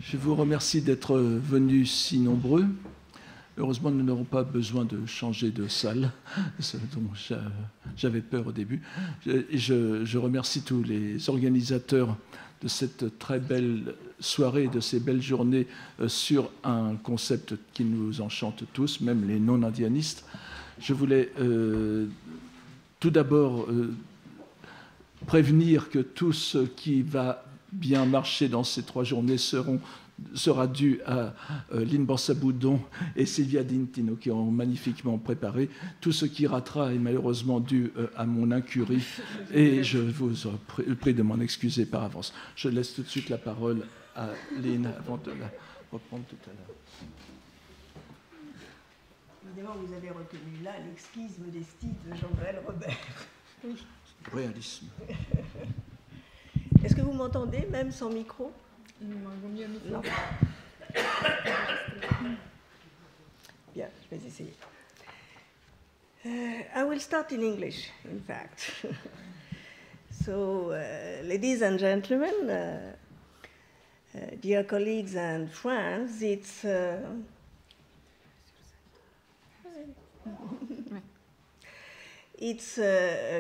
Je vous remercie d'être venus si nombreux. Heureusement, nous n'aurons pas besoin de changer de salle, dont j'avais peur au début. Je remercie tous les organisateurs de cette très belle soirée, de ces belles journées sur un concept qui nous enchante tous, même les non-indianistes. Je voulais tout d'abord prévenir que tout ce qui va bien marcher dans ces 3 journées sera dû à Lynn Borsaboudon et Sylvia Dintino qui ont magnifiquement préparé. Tout ce qui ratera est malheureusement dû à mon incurie et je vous prie de m'en excuser par avance. Je laisse tout de suite la parole à Lynn avant de la reprendre tout à l'heure. Évidemment, vous avez retenu là l'exquise modestie de Jean-Noël Robert. Réalisme. Est-ce que vous m'entendez, même sans micro? Non. Bien, je vais essayer. I will start in English, in fact. So, ladies and gentlemen, dear colleagues and friends, it's a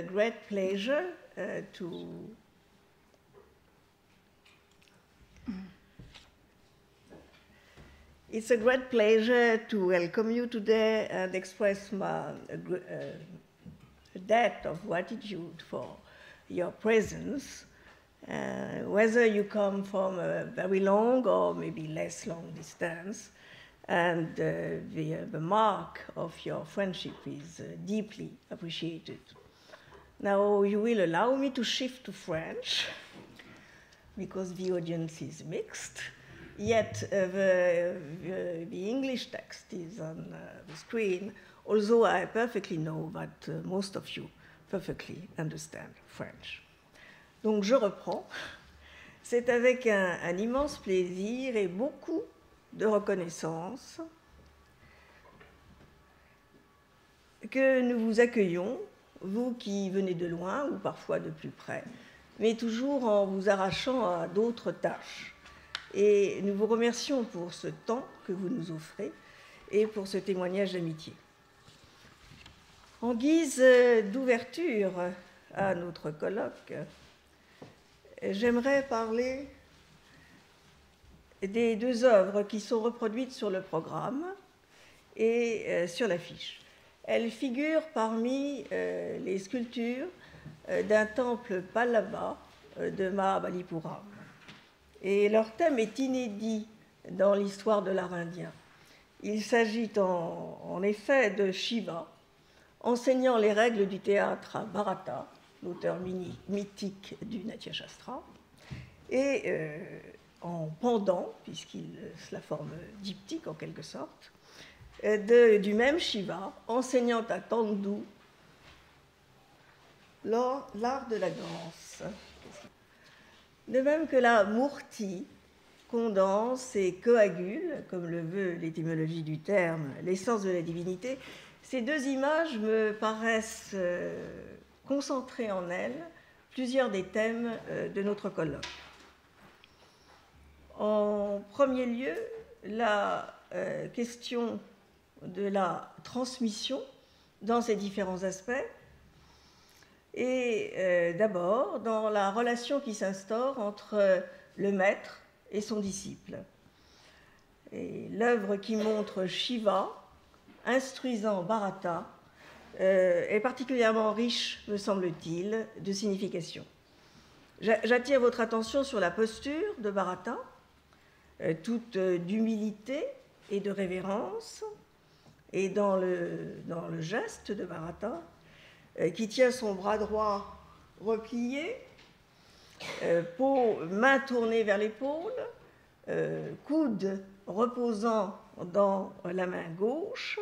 great pleasure It's a great pleasure to welcome you today and express my debt of gratitude for your presence, whether you come from a very long or maybe less long distance, and the mark of your friendship is deeply appreciated. Now, you will allow me to shift to French, because the audience is mixed. Yet the English text is on the screen, although I perfectly know that most of you perfectly understand French. Donc je reprends. C'est avec un immense plaisir et beaucoup de reconnaissance que nous vous accueillons, vous qui venez de loin ou parfois de plus près, mais toujours en vous arrachant à d'autres tâches. Et nous vous remercions pour ce temps que vous nous offrez et pour ce témoignage d'amitié. En guise d'ouverture à notre colloque, j'aimerais parler des 2 œuvres qui sont reproduites sur le programme et sur l'affiche. Elles figurent parmi les sculptures d'un temple Pallava de Mahabalipuram. Et leur thème est inédit dans l'histoire de l'art indien. Il s'agit en effet de Shiva, enseignant les règles du théâtre à Bharata, l'auteur mythique du Natya Shastra, et en pendant, puisqu'il la forme diptyque en quelque sorte, du même Shiva, enseignant à Tandu l'art de la danse. De même que la murti condense et coagule, comme le veut l'étymologie du terme, l'essence de la divinité, ces 2 images me paraissent concentrer en elles plusieurs des thèmes de notre colloque. En premier lieu, la question de la transmission dans ses différents aspects, et d'abord dans la relation qui s'instaure entre le maître et son disciple. Et l'œuvre qui montre Shiva instruisant Bharata est particulièrement riche, me semble-t-il, de signification. J'attire votre attention sur la posture de Bharata, toute d'humilité et de révérence, et dans le geste de Bharata, qui tient son bras droit replié, main tournée vers l'épaule, coude reposant dans la main gauche,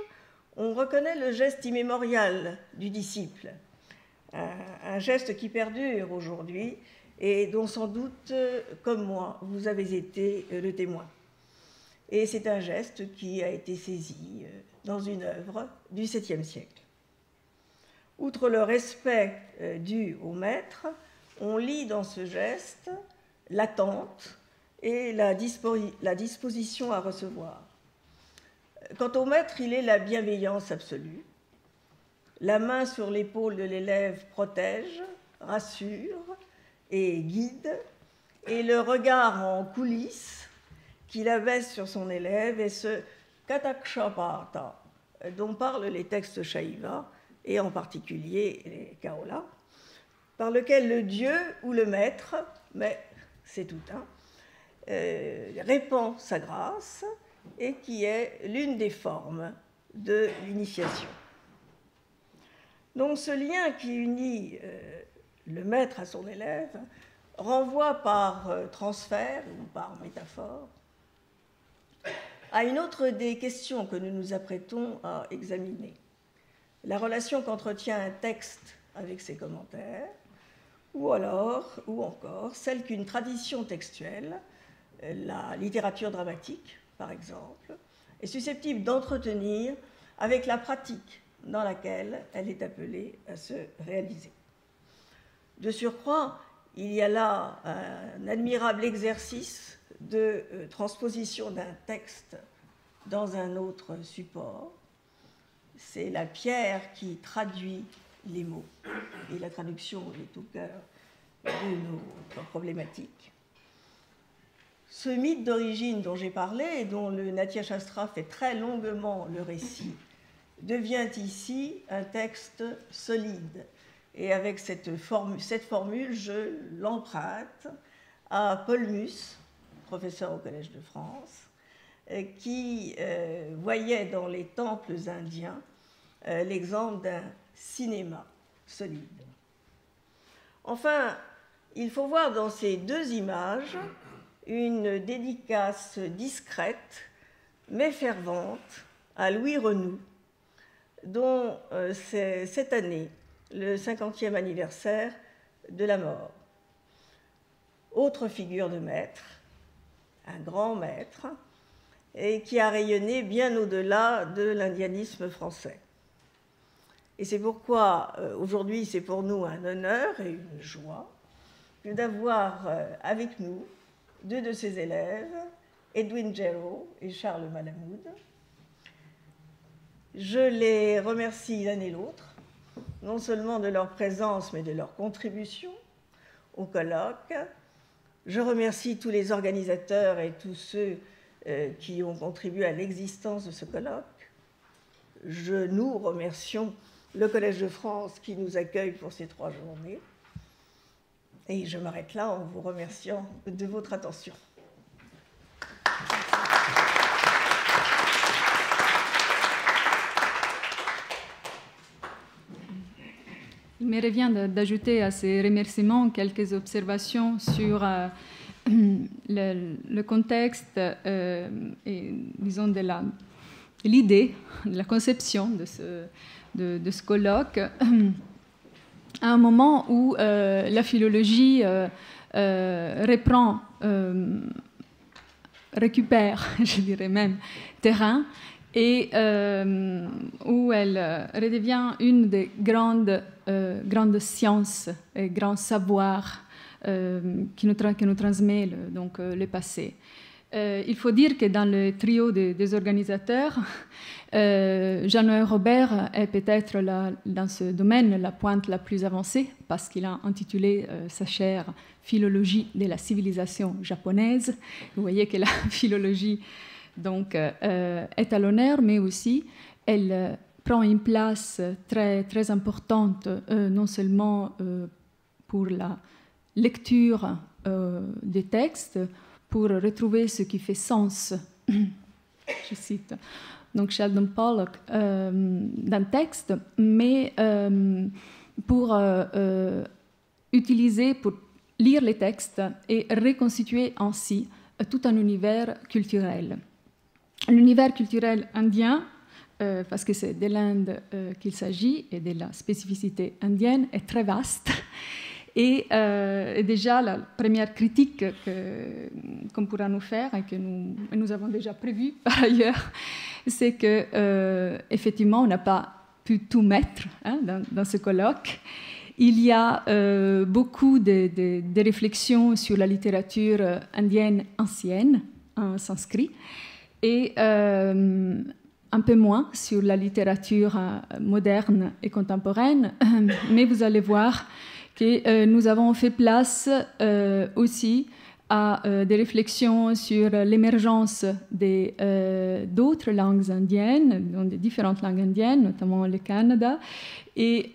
on reconnaît le geste immémorial du disciple, un geste qui perdure aujourd'hui et dont sans doute, comme moi, vous avez été le témoin. Et c'est un geste qui a été saisi dans une œuvre du 7e siècle. Outre le respect dû au maître, on lit dans ce geste l'attente et la disposition à recevoir. Quant au maître, il est la bienveillance absolue. La main sur l'épaule de l'élève protège, rassure et guide, et le regard en coulisses qu'il abaisse sur son élève est ce katakshapata dont parlent les textes Shaiva, et en particulier les Kaola, par lequel le dieu ou le maître, mais c'est tout un, répand sa grâce et qui est l'une des formes de l'initiation. Donc ce lien qui unit le maître à son élève renvoie par transfert ou par métaphore à une autre des questions que nous nous apprêtons à examiner. La relation qu'entretient un texte avec ses commentaires, ou encore celle qu'une tradition textuelle, la littérature dramatique par exemple, est susceptible d'entretenir avec la pratique dans laquelle elle est appelée à se réaliser. De surcroît, il y a là un admirable exercice de transposition d'un texte dans un autre support. C'est la pierre qui traduit les mots. Et la traduction est au cœur de notre problématique. Ce mythe d'origine dont j'ai parlé et dont le Natya Shastra fait très longuement le récit devient ici un texte solide. Et avec cette formule, je l'emprunte à Polmus, professeur au Collège de France, qui voyait dans les temples indiens l'exemple d'un cinéma solide. Enfin, il faut voir dans ces deux images une dédicace discrète mais fervente à Louis Renou, dont c'est cette année le 50e anniversaire de la mort. Autre figure de maître, un grand maître, et qui a rayonné bien au-delà de l'indianisme français. Et c'est pourquoi aujourd'hui c'est pour nous un honneur et une joie d'avoir avec nous deux de ses élèves, Edwin Gero et Charles Malamoud. Je les remercie l'un et l'autre, non seulement de leur présence, mais de leur contribution au colloque. Je remercie tous les organisateurs et tous ceux qui ont contribué à l'existence de ce colloque. Nous remercions le Collège de France qui nous accueille pour ces 3 journées. Et je m'arrête là en vous remerciant de votre attention. Il me revient d'ajouter à ces remerciements quelques observations sur le contexte et, disons, de l'idée, de la conception de ce colloque, à un moment où la philologie récupère, je dirais même, terrain, et où elle redevient une des grandes sciences et grands savoirs qui nous transmet le passé. Il faut dire que dans le trio des organisateurs, Jean-Noël Robert est peut-être dans ce domaine la pointe la plus avancée parce qu'il a intitulé sa chaire « Philologie de la civilisation japonaise ». Vous voyez que la philologie donc, est à l'honneur, mais aussi elle prend une place très, très importante, non seulement pour la lecture des textes, pour retrouver ce qui fait sens, je cite donc Sheldon Pollock, d'un texte, mais pour lire les textes et reconstituer ainsi tout un univers culturel. L'univers culturel indien, parce que c'est de l'Inde qu'il s'agit et de la spécificité indienne, est très vaste. Et déjà, la première critique qu'on pourra nous faire et que nous avons déjà prévue par ailleurs, c'est qu'effectivement, on n'a pas pu tout mettre dans ce colloque. il y a beaucoup de réflexions sur la littérature indienne ancienne, en sanskrit, et un peu moins sur la littérature moderne et contemporaine, mais vous allez voir que nous avons fait place aussi à des réflexions sur l'émergence d'autres langues indiennes, donc des différentes langues indiennes, notamment le Canada, et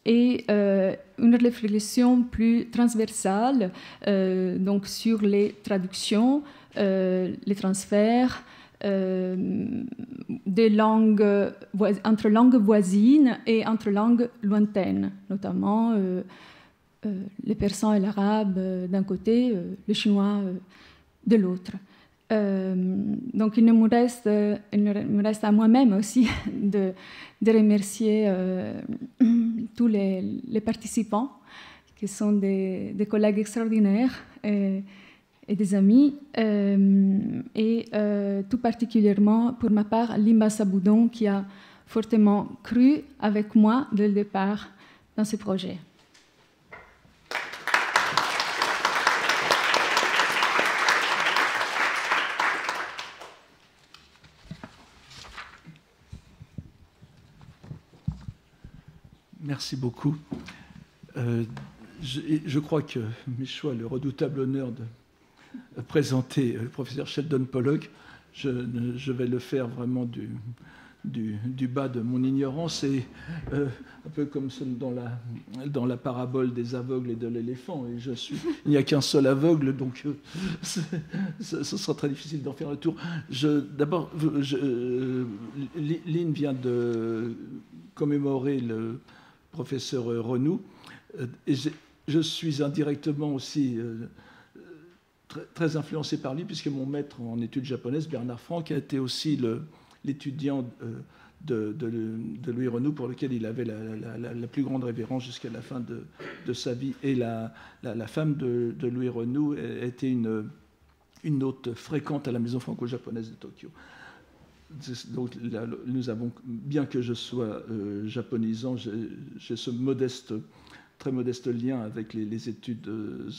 une réflexion plus transversale donc sur les traductions, les transferts, des langues, entre langues voisines et entre langues lointaines, notamment le persan et l'arabe d'un côté, le chinois de l'autre. Donc il me reste à moi-même aussi de remercier tous les participants, qui sont des collègues extraordinaires et des amis, et tout particulièrement pour ma part Limba Saboudon, qui a fortement cru avec moi dès le départ dans ce projet. Merci beaucoup. Je crois que Michou a le redoutable honneur de présenter le professeur Sheldon Pollock. Je vais le faire vraiment du bas de mon ignorance, et un peu comme dans la parabole des aveugles et de l'éléphant. Et il n'y a qu'un seul aveugle, donc ce sera très difficile d'en faire le tour. D'abord, Lynn vient de commémorer le professeur Renou, et je suis indirectement aussi très influencé par lui, puisque mon maître en études japonaises, Bernard Franck, a été aussi l'étudiant de Louis Renou, pour lequel il avait la plus grande révérence jusqu'à la fin de sa vie. Et la femme de Louis Renou était une hôte fréquente à la maison franco-japonaise de Tokyo. Donc nous avons, bien que je sois japonisant, j'ai ce très modeste lien avec les études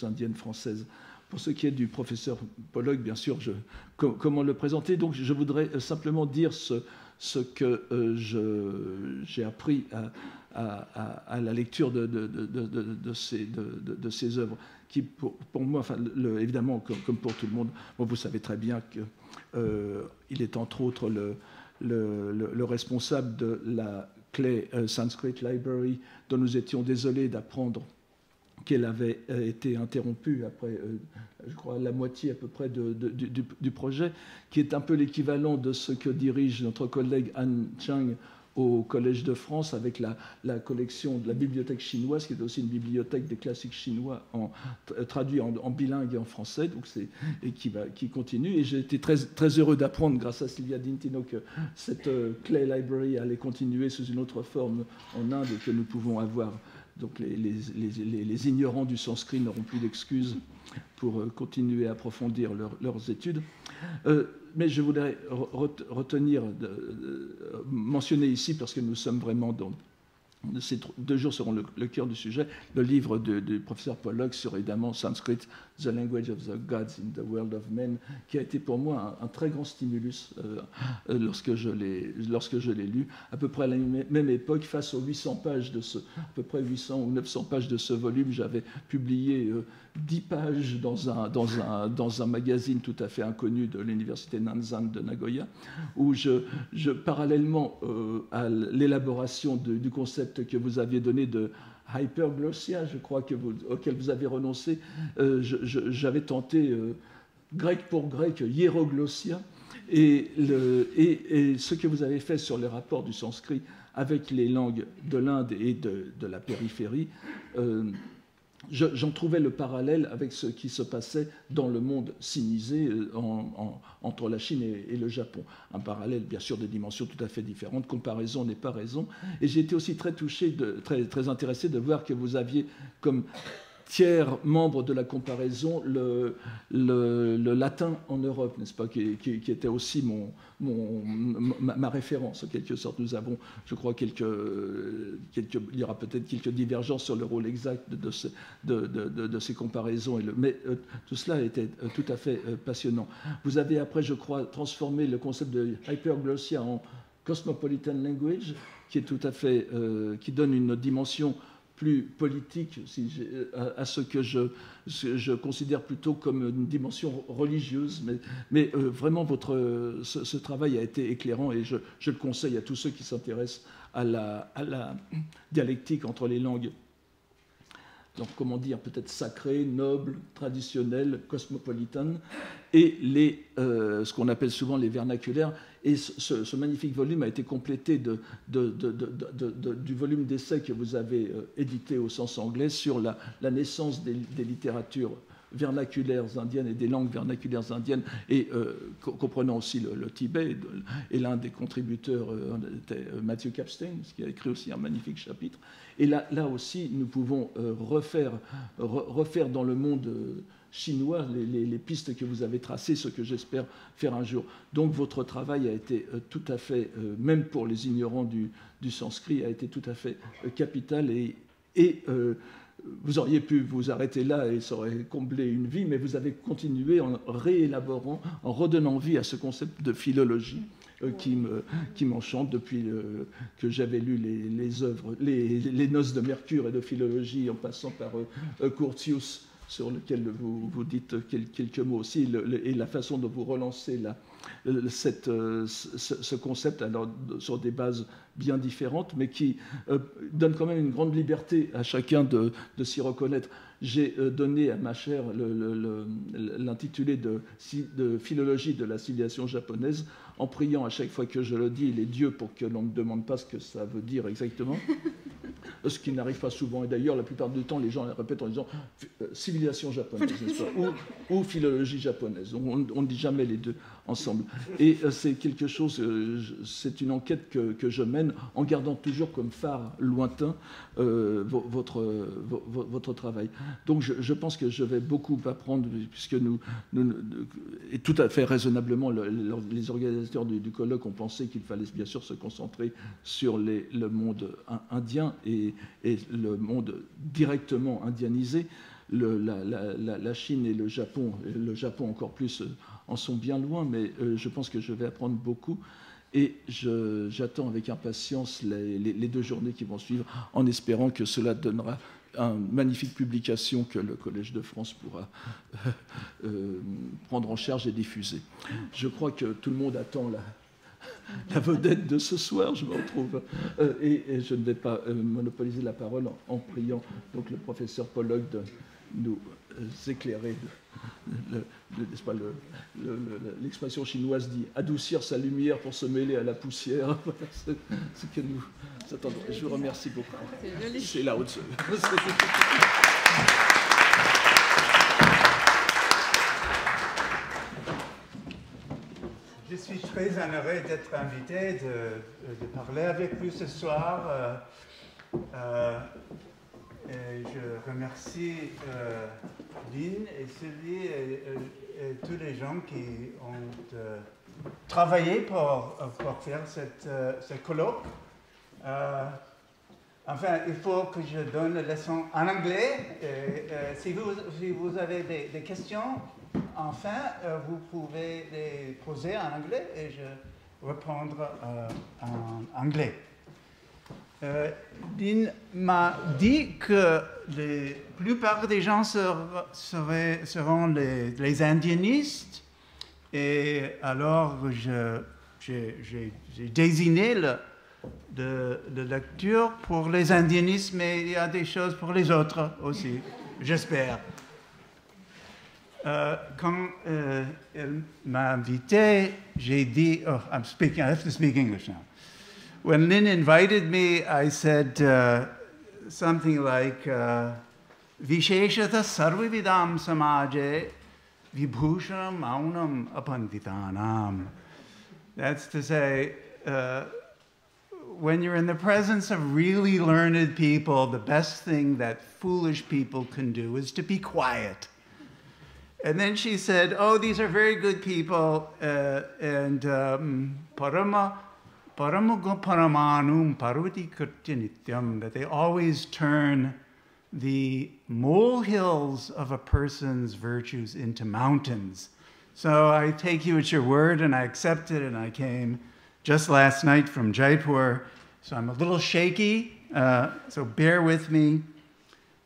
indiennes françaises. Pour ce qui est du professeur Pollock, bien sûr, comment le présenter? Donc je voudrais simplement dire ce que j'ai appris à la lecture de ces œuvres, qui pour moi, enfin, évidemment, comme pour tout le monde, bon, vous savez très bien qu'il est entre autres le responsable de la clé Sanskrit Library, dont nous étions désolés d'apprendre qu'elle avait été interrompue après, je crois, la moitié à peu près du projet, qui est un peu l'équivalent de ce que dirige notre collègue Anne Chang au Collège de France, avec la collection de la bibliothèque chinoise, qui est aussi une bibliothèque des classiques chinois traduits en bilingue et en français, donc et qui continue. Et j'ai été très, très heureux d'apprendre, grâce à Sylvia Dintino, que cette Clay Library allait continuer sous une autre forme en Inde, et que nous pouvons avoir. Donc les ignorants du sanskrit n'auront plus d'excuses pour continuer à approfondir leurs études. Mais je voudrais mentionner ici, parce que nous sommes vraiment dans... Ces 2 jours seront le cœur du sujet, le livre du professeur Pollock sur, évidemment, Sanskrit, The Language of the Gods in the World of Men, qui a été pour moi un très grand stimulus lorsque je l'ai lu, à peu près à la même époque, face aux 800 pages à peu près 800 ou 900 pages de ce volume. J'avais publié 10 pages dans un magazine tout à fait inconnu de l'université Nanzan de Nagoya, où parallèlement à l'élaboration du concept que vous aviez donné de hyperglossia, je crois, auquel vous avez renoncé, j'avais tenté grec pour grec, hiéroglossia, et ce que vous avez fait sur les rapports du sanskrit avec les langues de l'Inde et de la périphérie, j'en trouvais le parallèle avec ce qui se passait dans le monde sinisé entre la Chine et le Japon. Un parallèle, bien sûr, de dimensions tout à fait différentes. Comparaison n'est pas raison. Et j'ai été aussi très touché, très intéressé de voir que vous aviez comme tiers membre de la comparaison, le latin en Europe, n'est-ce pas, qui était aussi ma référence, en quelque sorte. Nous avons, je crois, il y aura peut-être quelques divergences sur le rôle exact de ces comparaisons, mais tout cela était tout à fait passionnant. Vous avez après, je crois, transformé le concept de hyperglossia en cosmopolitan language, qui est tout à fait, qui donne une dimension plus politique à ce que je considère plutôt comme une dimension religieuse, mais vraiment ce travail a été éclairant et je le conseille à tous ceux qui s'intéressent à la dialectique entre les langues. Donc, comment dire, peut-être sacrées, nobles, traditionnelles, cosmopolitaines, et ce qu'on appelle souvent les vernaculaires. Et ce magnifique volume a été complété du volume d'essais que vous avez édité au sens anglais sur la naissance des littératures vernaculaires indiennes et des langues vernaculaires indiennes, et comprenant aussi le Tibet. Et l'un des contributeurs était Matthew Capstein, qui a écrit aussi un magnifique chapitre. Et là aussi, nous pouvons refaire dans le monde chinois les pistes que vous avez tracées, ce que j'espère faire un jour. Donc votre travail a été tout à fait, même pour les ignorants du sanskrit, a été tout à fait capital et vous auriez pu vous arrêter là et ça aurait comblé une vie, mais vous avez continué en réélaborant, en redonnant vie à ce concept de philologie qui m'enchante depuis que j'avais lu les œuvres, les Noces de Mercure et de Philologie, en passant par Curtius, sur lequel vous dites quelques mots aussi, et la façon dont vous relancez ce concept, alors sur des bases bien différentes, mais qui donne quand même une grande liberté à chacun de s'y reconnaître. J'ai donné à ma chaire l'intitulé de Philologie de la civilisation japonaise, en priant à chaque fois que je le dis les dieux pour que l'on ne demande pas ce que ça veut dire exactement. Ce qui n'arrive pas souvent. Et d'ailleurs, la plupart du temps, les gens le répètent en disant civilisation japonaise, n'est-ce pas, ou philologie japonaise. On ne dit jamais les deux ensemble. Et c'est quelque chose, c'est une enquête que je mène en gardant toujours comme phare lointain votre travail. Donc je pense que je vais beaucoup apprendre, puisque et tout à fait raisonnablement, les organisateurs du colloque ont pensé qu'il fallait bien sûr se concentrer sur le monde indien et le monde directement indianisé. La Chine et le Japon encore plus, en sont bien loin, mais je pense que je vais apprendre beaucoup. Et j'attends avec impatience les 2 journées qui vont suivre, en espérant que cela donnera une magnifique publication que le Collège de France pourra prendre en charge et diffuser. Je crois que tout le monde attend la vedette de ce soir, je me retrouve. Et je ne vais pas monopoliser la parole en priant donc le professeur Pollock de nous éclairer. N'est-ce pas, l'expression chinoise dit « adoucir sa lumière pour se mêler à la poussière ». C'est ce que nous attendons. Je vous remercie beaucoup. C'est là au-dessus. Je suis très honoré d'être invité, de parler avec vous ce soir. Et je remercie Lynn et Sylvie et tous les gens qui ont travaillé pour faire ce colloque. Enfin, il faut que je donne la leçon en anglais. Si vous avez des questions, enfin, vous pouvez les poser en anglais et je répondre en anglais. Lynn m'a dit que la plupart des gens seront les indianistes, et alors j'ai désigné de lecture pour les indianistes, mais il y a des choses pour les autres aussi, j'espère. Quand elle m'a invité, j'ai dit, I have to speak English now. When Lynn invited me, I said something like, Visheshata sarvividam samaje vibhushanam maunam apanditanam. That's to say, when you're in the presence of really learned people, the best thing that foolish people can do is to be quiet. And then she said, oh, these are very good people, and that they always turn the molehills of a person's virtues into mountains. So I take you at your word, and I accept it, and I came just last night from Jaipur, so I'm a little shaky, so bear with me.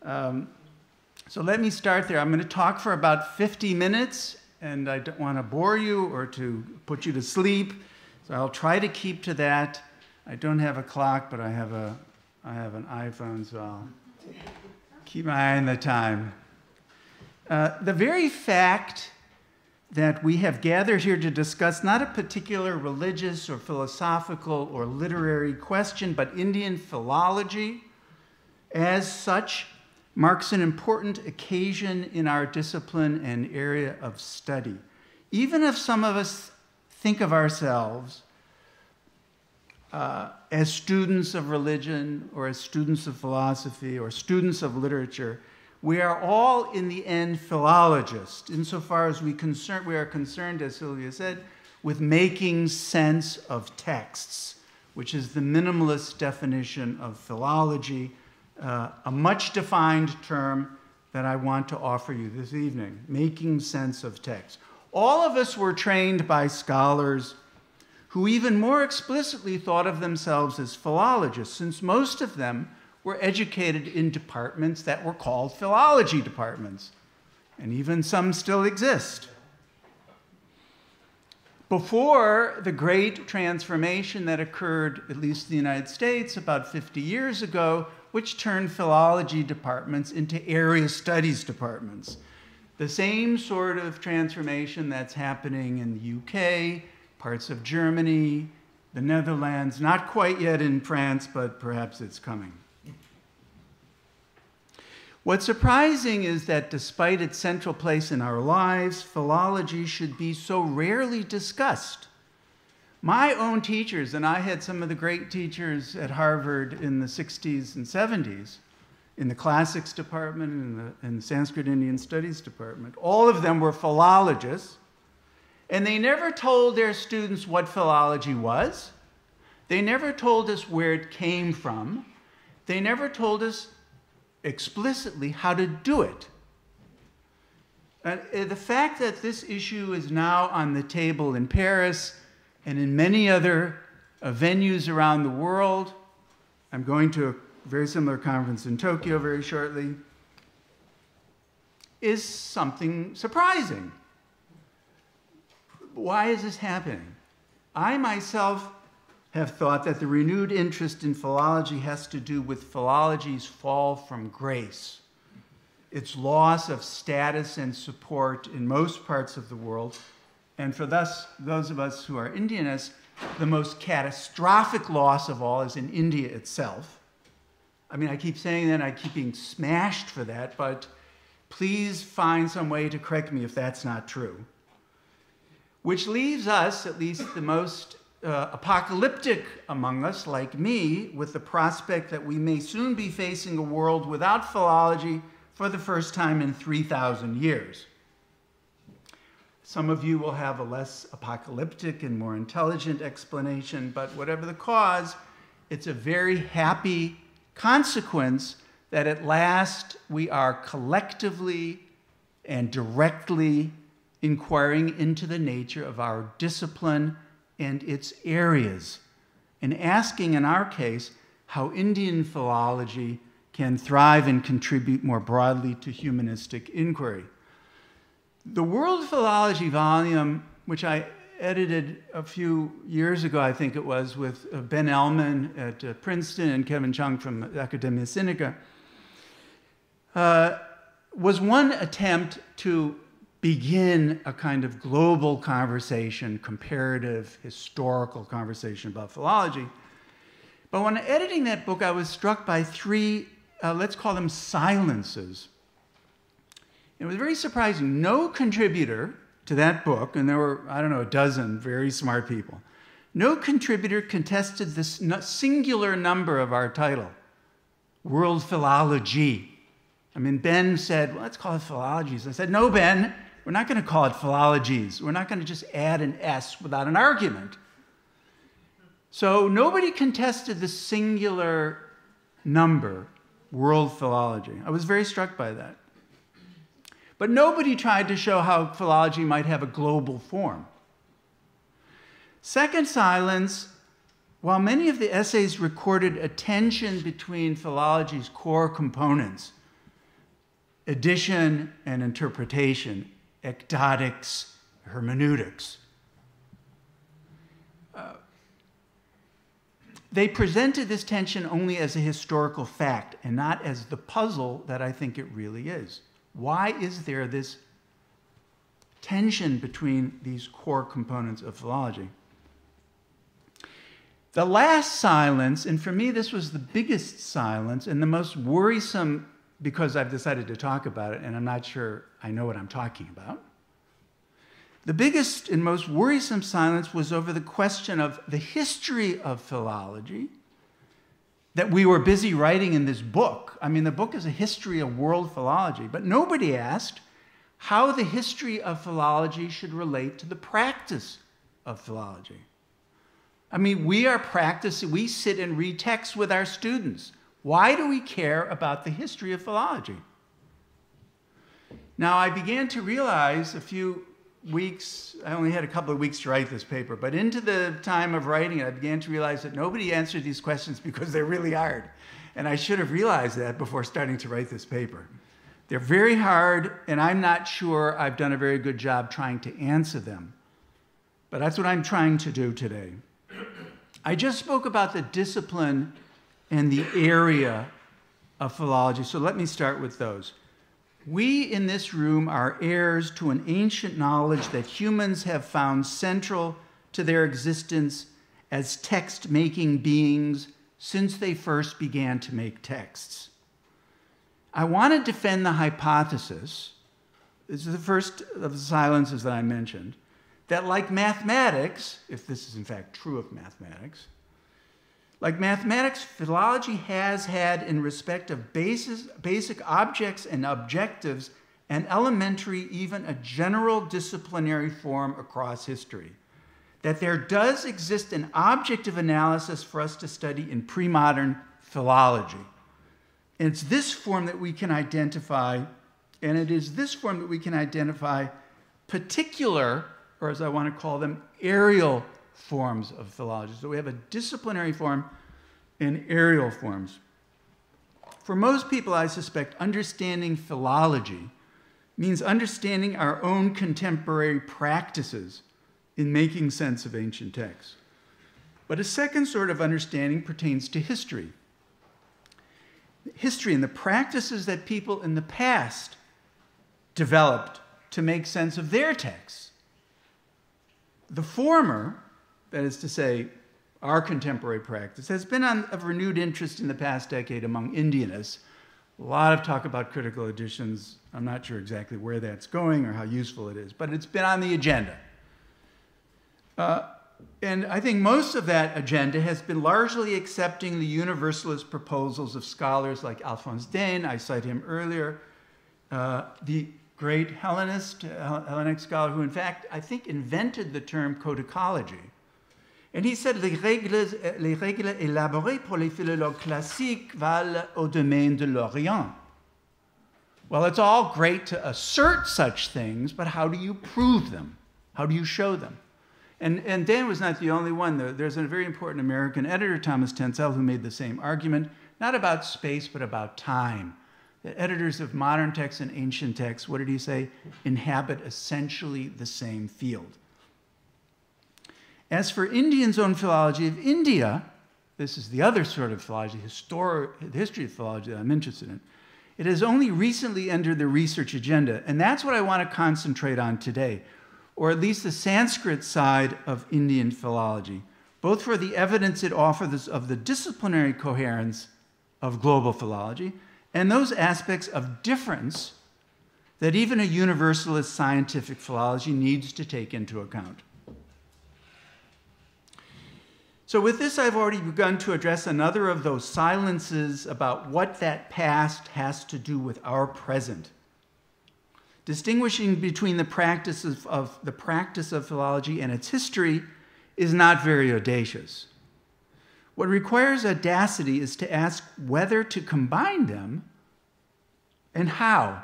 So let me start there. I'm going to talk for about 50 minutes, and I don't want to bore you or to put you to sleep, so I'll try to keep to that. I don't have a clock, but I have an iPhone, so I'll keep my eye on the time. The very fact that we have gathered here to discuss not a particular religious or philosophical or literary question, but Indian philology as such marks an important occasion in our discipline and area of study. Even if some of us think of ourselves as students of religion or as students of philosophy or students of literature, we are all, in the end, philologists, insofar as we are concerned, as Sylvia said, with making sense of texts, which is the minimalist definition of philology, a much-defined term that I want to offer you this evening, making sense of text. All of us were trained by scholars who even more explicitly thought of themselves as philologists, since most of them were educated in departments that were called philology departments, and even some still exist. Before the great transformation that occurred, at least in the United States, about 50 years ago, which turned philology departments into area studies departments. The same sort of transformation that's happening in the UK, parts of Germany, the Netherlands, not quite yet in France, but perhaps it's coming. What's surprising is that despite its central place in our lives, philology should be so rarely discussed. My own teachers, and I had some of the great teachers at Harvard in the 60s and 70s, in the classics department and in the Sanskrit Indian Studies department, all of them were philologists, and they never told their students what philology was. They never told us where it came from. They never told us explicitly how to do it. The fact that this issue is now on the table in Paris and in many other venues around the world, I'm going to a very similar conference in Tokyo very shortly, is something surprising. Why is this happening? I myself have thought that the renewed interest in philology has to do with philology's fall from grace, its loss of status and support in most parts of the world, and for those of us who are Indianists, the most catastrophic loss of all is in India itself. I mean, I keep saying that, I keep being smashed for that, but please find some way to correct me if that's not true. Which leaves us, at least the most apocalyptic among us, like me, with the prospect that we may soon be facing a world without philology for the first time in 3,000 years. Some of you will have a less apocalyptic and more intelligent explanation, but whatever the cause, it's a very happy consequence that at last we are collectively and directly inquiring into the nature of our discipline and its areas, and asking, in our case, how Indian philology can thrive and contribute more broadly to humanistic inquiry. The World Philology volume, which I edited a few years ago, I think it was, with Ben Ellman at Princeton and Kevin Chung from Academia Sinica, was one attempt to begin a kind of global conversation, comparative, historical conversation about philology. But when editing that book, I was struck by three, let's call them silences. It was very surprising. No contributor to that book, and there were, I don't know, a dozen very smart people, No contributor contested this singular number of our title, World Philology. I mean, Ben said, well, let's call it philologies. I said, no, Ben, we're not going to call it philologies. We're not going to just add an S without an argument. So nobody contested the singular number, World Philology. I was very struck by that. But nobody tried to show how philology might have a global form. Second silence, while many of the essays recorded a tension between philology's core components, addition and interpretation, ecdatics, hermeneutics, they presented this tension only as a historical fact and not as the puzzle that I think it really is. Why is there this tension between these core components of philology? The last silence, and for me this was the biggest silence and the most worrisome, because I've decided to talk about it and I'm not sure I know what I'm talking about. The biggest and most worrisome silence was over the question of the history of philology that we were busy writing in this book. I mean, the book is a history of world philology, but nobody asked how the history of philology should relate to the practice of philology. I mean, we sit and read texts with our students. Why do we care about the history of philology? Now, I began to realize a few weeks, I only had a couple of weeks to write this paper, but into the time of writing it, I began to realize that nobody answered these questions because they're really hard. And I should have realized that before starting to write this paper. They're very hard, and I'm not sure I've done a very good job trying to answer them. But that's what I'm trying to do today. I just spoke about the discipline and the area of philology, so let me start with those. We in this room are heirs to an ancient knowledge that humans have found central to their existence as text-making beings since they first began to make texts. I want to defend the hypothesis, this is the first of the silences that I mentioned, that like mathematics, if this is in fact true of mathematics, like mathematics, philology has had, in respect of basic objects and objectives, an elementary, even a general disciplinary form across history. That there does exist an objective analysis for us to study in pre-modern philology. And it's this form that we can identify, and it is this form that we can identify particular, or as I want to call them, aerial forms of philology. So we have a disciplinary form and aerial forms. For most people, I suspect, understanding philology means understanding our own contemporary practices in making sense of ancient texts. But a second sort of understanding pertains to history. History and the practices that people in the past developed to make sense of their texts. The former, that is to say, our contemporary practice, has been of renewed interest in the past decade among Indianists. A lot of talk about critical editions. I'm not sure exactly where that's going or how useful it is, but it's been on the agenda. And I think most of that agenda has been largely accepting the universalist proposals of scholars like Alphonse Daigne, I cite him earlier, the great Hellenic scholar who, in fact, I think invented the term codicology. And he said, les règles élaborées pour les philologues classiques valent au domaine de l'Orient. Well, it's all great to assert such things, but how do you prove them? How do you show them? And Dan was not the only one. There's a very important American editor, Thomas Tencel, who made the same argument, not about space, but about time. The editors of modern texts and ancient texts, what did he say? Inhabit essentially the same field. As for Indians' own philology of India, this is the other sort of philology, the history of philology that I'm interested in, it has only recently entered the research agenda, and that's what I want to concentrate on today, or at least the Sanskrit side of Indian philology, both for the evidence it offers of the disciplinary coherence of global philology and those aspects of difference that even a universalist scientific philology needs to take into account. So with this, I've already begun to address another of those silences about what that past has to do with our present. Distinguishing between the practice of philology and its history is not very audacious. What requires audacity is to ask whether to combine them and how.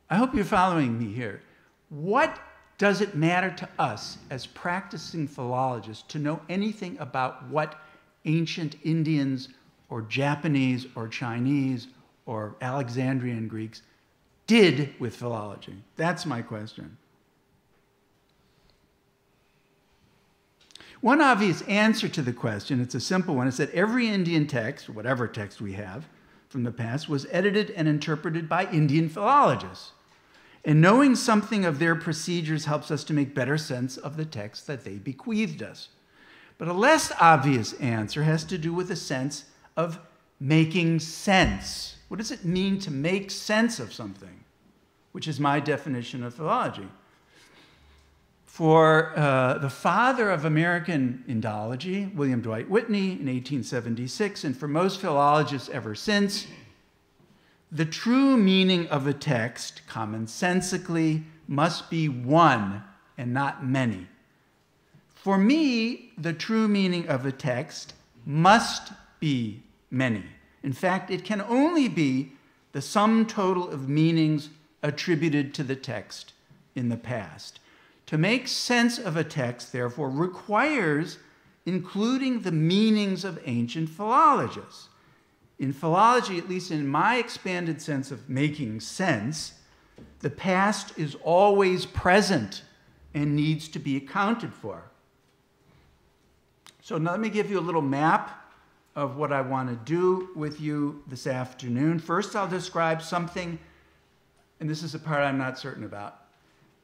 I hope you're following me here. What does it matter to us as practicing philologists to know anything about what ancient Indians or Japanese or Chinese or Alexandrian Greeks did with philology? That's my question. One obvious answer to the question, it's a simple one, is that every Indian text, or whatever text we have from the past, was edited and interpreted by Indian philologists. And knowing something of their procedures helps us to make better sense of the text that they bequeathed us. But a less obvious answer has to do with a sense of making sense. What does it mean to make sense of something? Which is my definition of philology. For the father of American Indology, William Dwight Whitney, in 1876, and for most philologists ever since, the true meaning of a text, commonsensically, must be one and not many. For me, the true meaning of a text must be many. In fact, it can only be the sum total of meanings attributed to the text in the past. To make sense of a text, therefore, requires including the meanings of ancient philologists. In philology, at least in my expanded sense of making sense, the past is always present and needs to be accounted for. So now let me give you a little map of what I want to do with you this afternoon. First, I'll describe something, and this is the part I'm not certain about,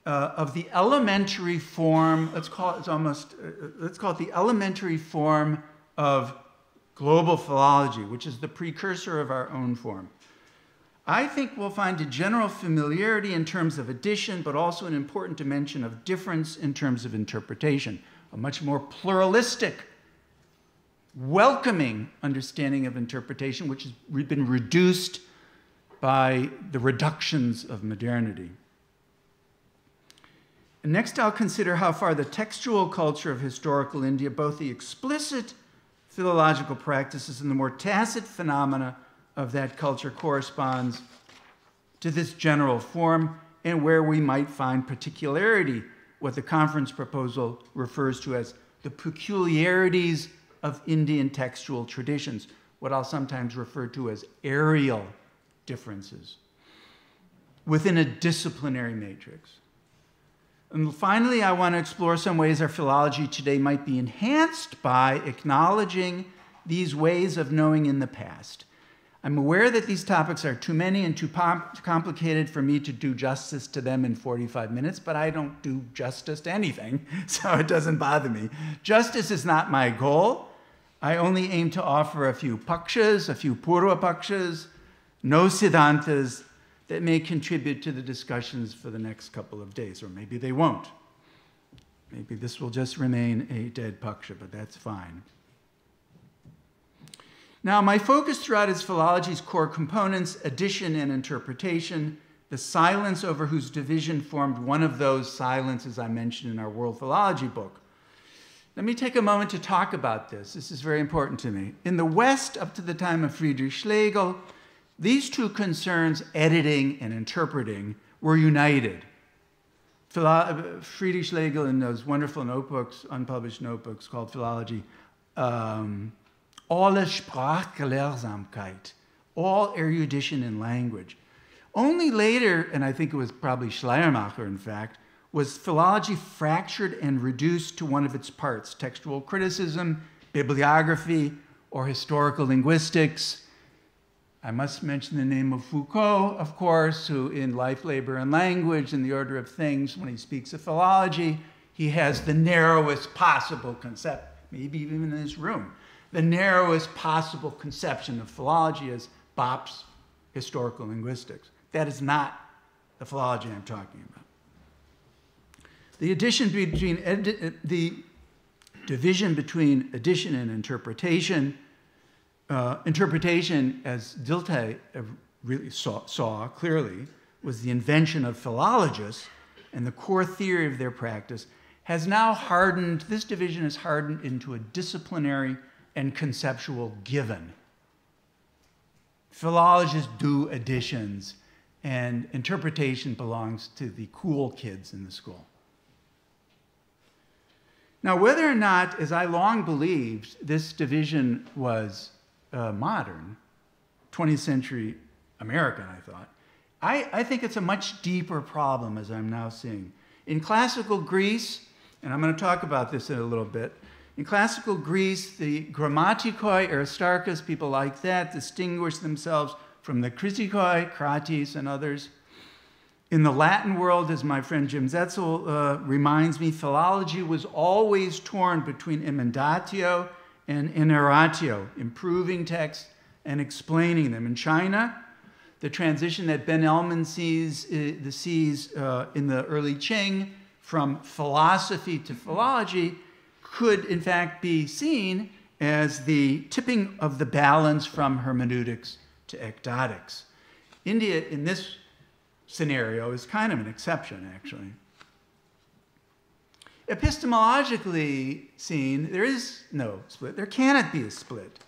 of the elementary form, let's call it the elementary form of global philology, which is the precursor of our own form. I think we'll find a general familiarity in terms of addition, but also an important dimension of difference in terms of interpretation, a much more pluralistic, welcoming understanding of interpretation, which has been reduced by the reductions of modernity. And next, I'll consider how far the textual culture of historical India, both the explicit philological practices and the more tacit phenomena of that culture, corresponds to this general form, and where we might find particularity, what the conference proposal refers to as the peculiarities of Indian textual traditions, what I'll sometimes refer to as areal differences within a disciplinary matrix. And finally, I want to explore some ways our philology today might be enhanced by acknowledging these ways of knowing in the past. I'm aware that these topics are too many and too complicated for me to do justice to them in 45 minutes, but I don't do justice to anything, so it doesn't bother me. Justice is not my goal. I only aim to offer a few pakshas, a few purva pakshas, no siddhantas, that may contribute to the discussions for the next couple of days, or maybe they won't. Maybe this will just remain a dead paksha, but that's fine. Now, my focus throughout is philology's core components, addition and interpretation, the silence over whose division formed one of those silences I mentioned in our World Philology book. Let me take a moment to talk about this. This is very important to me. In the West, up to the time of Friedrich Schlegel, these two concerns, editing and interpreting, were united. Friedrich Schlegel, in those wonderful notebooks, unpublished notebooks called Philology, alle Sprachgelehrsamkeit, all erudition in language. Only later, and I think it was probably Schleiermacher, in fact, was philology fractured and reduced to one of its parts, textual criticism, bibliography, or historical linguistics. I must mention the name of Foucault, of course, who in Life, Labor, and Language, in the Order of Things, when he speaks of philology, he has the narrowest possible concept, maybe even in this room, the narrowest possible conception of philology as Bopp's historical linguistics. That is not the philology I'm talking about. The addition between division between addition and interpretation. Interpretation, as Dilthey really saw clearly, was the invention of philologists, and the core theory of their practice has now hardened, this division has hardened into a disciplinary and conceptual given. Philologists do additions, and interpretation belongs to the cool kids in the school. Now, whether or not, as I long believed, this division was modern, 20th century American, I thought, I think it's a much deeper problem, as I'm now seeing. In classical Greece, and I'm going to talk about this in a little bit, in classical Greece, the grammatikoi, Aristarchus, people like that, distinguished themselves from the kritikoi, Crates and others. In the Latin world, as my friend Jim Zetzel reminds me, philology was always torn between emendatio and ineratio, improving texts and explaining them. In China, the transition that Ben Elman sees in the early Qing from philosophy to philology could in fact be seen as the tipping of the balance from hermeneutics to ecdatics. India, in this scenario, is kind of an exception, actually. Epistemologically seen, there is no split. There cannot be a split.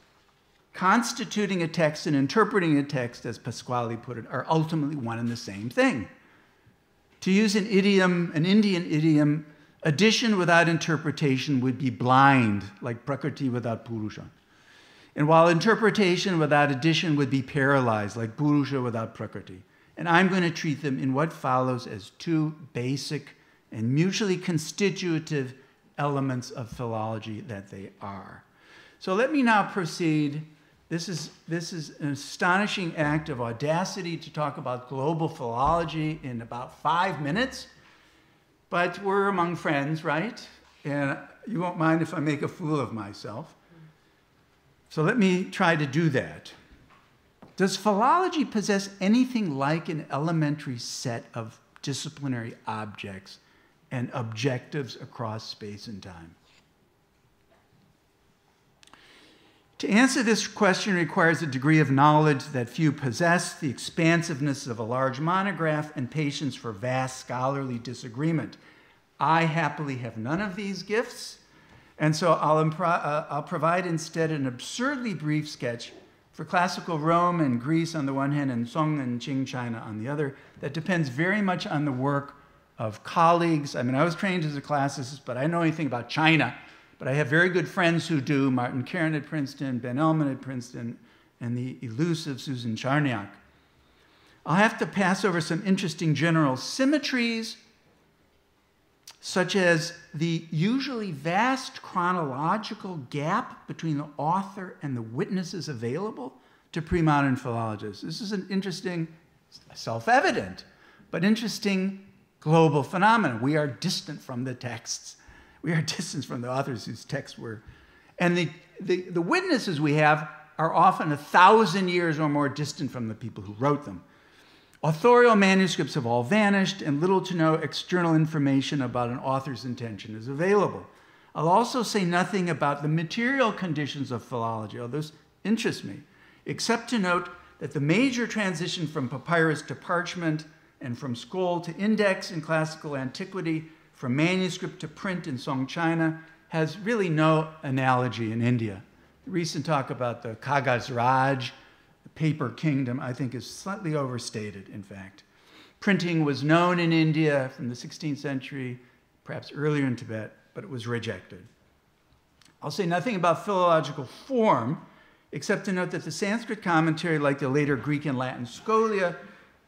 Constituting a text and interpreting a text, as Pasquale put it, are ultimately one and the same thing. To use an idiom, an Indian idiom, addition without interpretation would be blind, like prakriti without purusha. And while interpretation without addition would be paralyzed, like purusha without prakriti. And I'm going to treat them in what follows as two basic and mutually constitutive elements of philology that they are. So let me now proceed. This is an astonishing act of audacity to talk about global philology in about 5 minutes. But we're among friends, right? And you won't mind if I make a fool of myself. So let me try to do that. Does philology possess anything like an elementary set of disciplinary objects and objectives across space and time? To answer this question requires a degree of knowledge that few possess, the expansiveness of a large monograph, and patience for vast scholarly disagreement. I happily have none of these gifts, and so I'll provide instead an absurdly brief sketch for classical Rome and Greece on the one hand, and Song and Qing China on the other, that depends very much on the work of colleagues. I mean, I was trained as a classicist, but I know anything about China. But I have very good friends who do, Martin Karen at Princeton, Ben Elman at Princeton, and the elusive Susan Charniak. I'll have to pass over some interesting general symmetries, such as the usually vast chronological gap between the author and the witnesses available to pre-modern philologists. This is an interesting, self-evident, but interesting global phenomenon. We are distant from the texts. We are distant from the authors whose texts were. And the witnesses we have are often 1,000 years or more distant from the people who wrote them. Authorial manuscripts have all vanished, and little to no external information about an author's intention is available. I'll also say nothing about the material conditions of philology, although this interests me, except to note that the major transition from papyrus to parchment and from scroll to index in classical antiquity, from manuscript to print in Song China, has really no analogy in India. The recent talk about the Kagaz Raj, the paper kingdom, I think is slightly overstated, in fact. Printing was known in India from the 16th century, perhaps earlier in Tibet, but it was rejected. I'll say nothing about philological form, except to note that the Sanskrit commentary, like the later Greek and Latin scholia,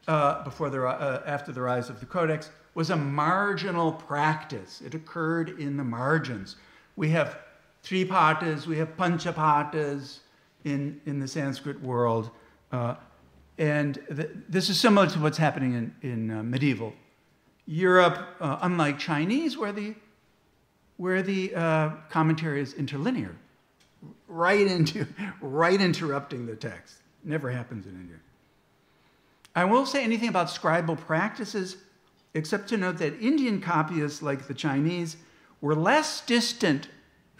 after the rise of the Codex, was a marginal practice. It occurred in the margins. We have tripatas, we have panchapatas in the Sanskrit world. This is similar to what's happening in medieval Europe, unlike Chinese, where the commentary is interlinear, right interrupting the text. Never happens in India. I won't say anything about scribal practices, except to note that Indian copyists, like the Chinese, were less distant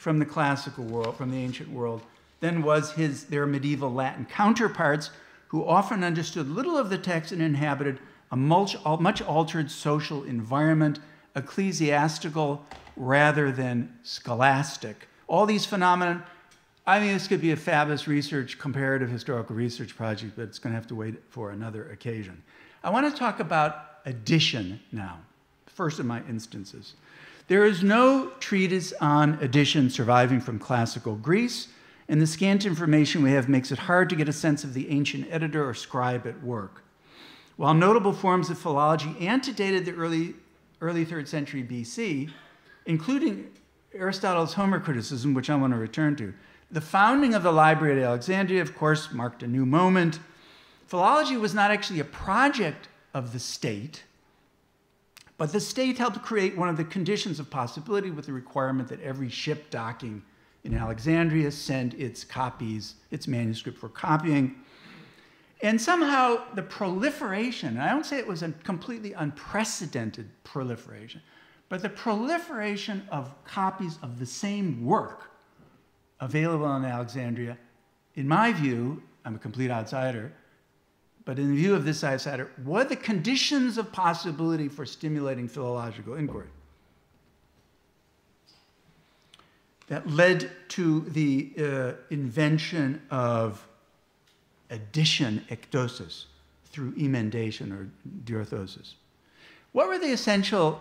from the classical world, from the ancient world, than was their medieval Latin counterparts, who often understood little of the text and inhabited a much altered social environment, ecclesiastical rather than scholastic. All these phenomena, I mean, this could be a fabulous comparative historical research project, but it's going to have to wait for another occasion. I want to talk about addition now, first of my instances. There is no treatise on addition surviving from classical Greece, and the scant information we have makes it hard to get a sense of the ancient editor or scribe at work. While notable forms of philology antedated the early 3rd century BC, including Aristotle's Homer criticism, which I want to return to, the founding of the library at Alexandria, of course, marked a new moment. Philology was not actually a project of the state, but the state helped create one of the conditions of possibility with the requirement that every ship docking in Alexandria send its copies, its manuscript for copying. And somehow the proliferation, and I don't say it was a completely unprecedented proliferation, but the proliferation of copies of the same work available in Alexandria, in my view, I'm a complete outsider, but in the view of this outsider, what are the conditions of possibility for stimulating philological inquiry that led to the invention of addition, ekdosis, through emendation or diorthosis? What were the essential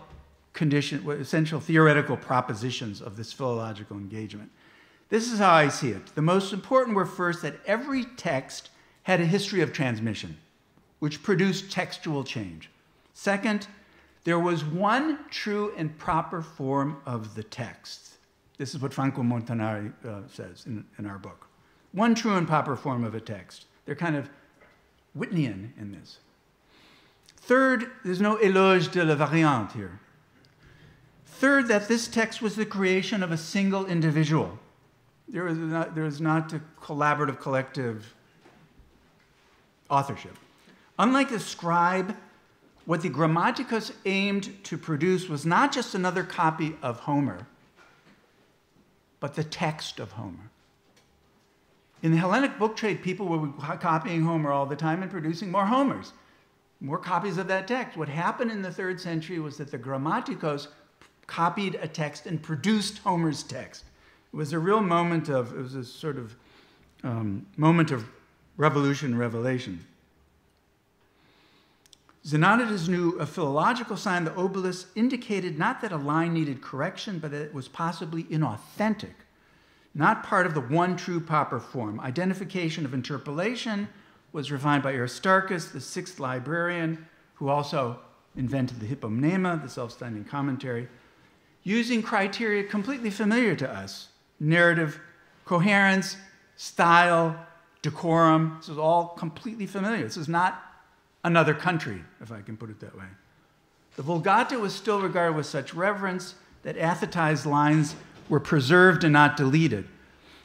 theoretical propositions of this philological engagement? This is how I see it. The most important were first that every text had a history of transmission, which produced textual change. Second, there was one true and proper form of the text. This is what Franco Montanari says in our book. One true and proper form of a text. They're kind of Whitneyan in this. Third, there's no éloge de la variante here. Third, that this text was the creation of a single individual. There is not a collaborative, collective authorship. Unlike the scribe, what the grammaticus aimed to produce was not just another copy of Homer, but the text of Homer. In the Hellenic book trade, people were copying Homer all the time and producing more Homers, more copies of that text. What happened in the 3rd century was that the grammaticos copied a text and produced Homer's text. It was a real moment of, it was a sort of moment of revolution, revelation. Xenonides knew a philological sign, the obelus, indicated not that a line needed correction, but that it was possibly inauthentic, not part of the one true proper form. Identification of interpolation was refined by Aristarchus, the 6th librarian, who also invented the Hypomnema, the self-standing commentary, using criteria completely familiar to us: narrative, coherence, style, decorum. This is all completely familiar. This is not another country, if I can put it that way. The Vulgata was still regarded with such reverence that athetized lines were preserved and not deleted.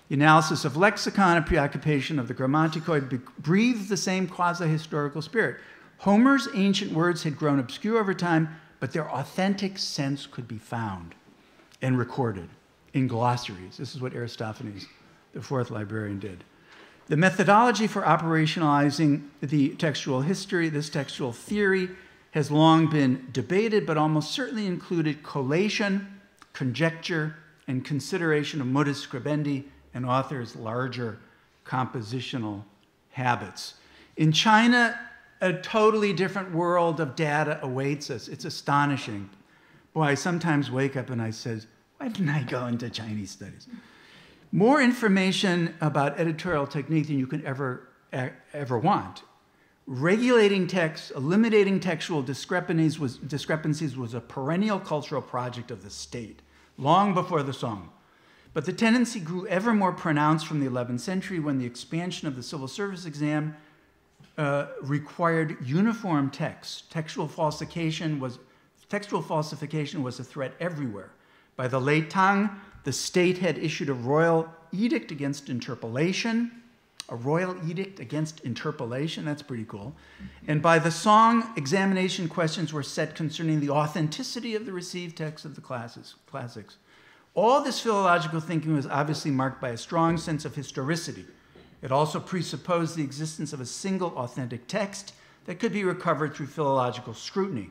The analysis of lexicon and preoccupation of the grammaticoid breathed the same quasi-historical spirit. Homer's ancient words had grown obscure over time, but their authentic sense could be found and recorded in glossaries. This is what Aristophanes, the 4th librarian, did. The methodology for operationalizing the textual history, this textual theory, has long been debated, but almost certainly included collation, conjecture, and consideration of modus scribendi, an author's larger compositional habits. In China, a totally different world of data awaits us. It's astonishing. Boy, I sometimes wake up and I say, why didn't I go into Chinese studies? More information about editorial technique than you can ever want. Regulating text, eliminating textual discrepancies was a perennial cultural project of the state, long before the Song. But the tendency grew ever more pronounced from the 11th century when the expansion of the civil service exam required uniform text. Textual falsification was a threat everywhere. By the late Tang, the state had issued a royal edict against interpolation. A royal edict against interpolation, that's pretty cool. And by the Song, examination questions were set concerning the authenticity of the received texts of the classics. All this philological thinking was obviously marked by a strong sense of historicity. It also presupposed the existence of a single authentic text that could be recovered through philological scrutiny.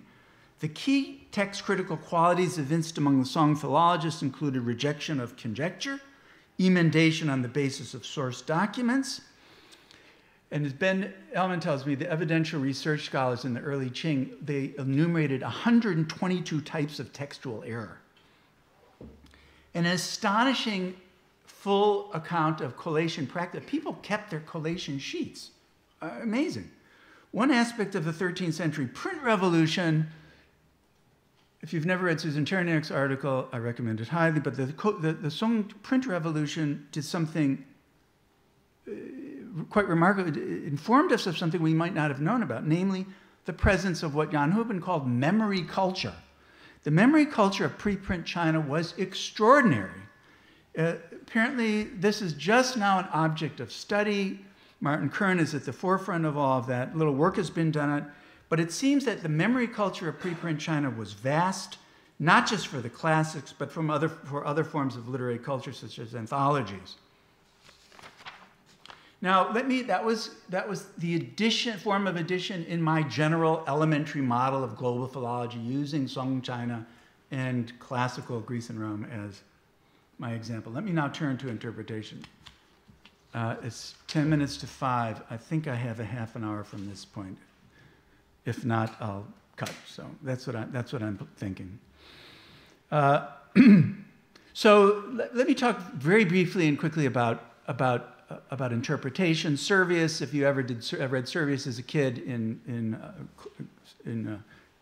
The key text-critical qualities evinced among the Song philologists included rejection of conjecture, emendation on the basis of source documents, and as Ben Ellman tells me, the evidential research scholars in the early Qing, they enumerated 122 types of textual error. An astonishing full account of collation practice. People kept their collation sheets. Amazing. One aspect of the 13th century print revolution, if you've never read Susan Cherniak's article, I recommend it highly, but the Song print revolution did something quite remarkable. It informed us of something we might not have known about, namely the presence of what Jan Hubin called memory culture. The memory culture of pre-print China was extraordinary. Apparently, this is just now an object of study. Martin Kern is at the forefront of all of that. Little work has been done on it. But it seems that the memory culture of pre-print China was vast, not just for the classics, but for other forms of literary culture, such as anthologies. Now, that was the form of addition in my general elementary model of global philology, using Song China and classical Greece and Rome as my example. Let me now turn to interpretation. It's 10 minutes to 5. I think I have a half an hour from this point. If not, I'll cut. So that's what I'm thinking. So let me talk very briefly and quickly about interpretation. Servius, if you ever read Servius as a kid in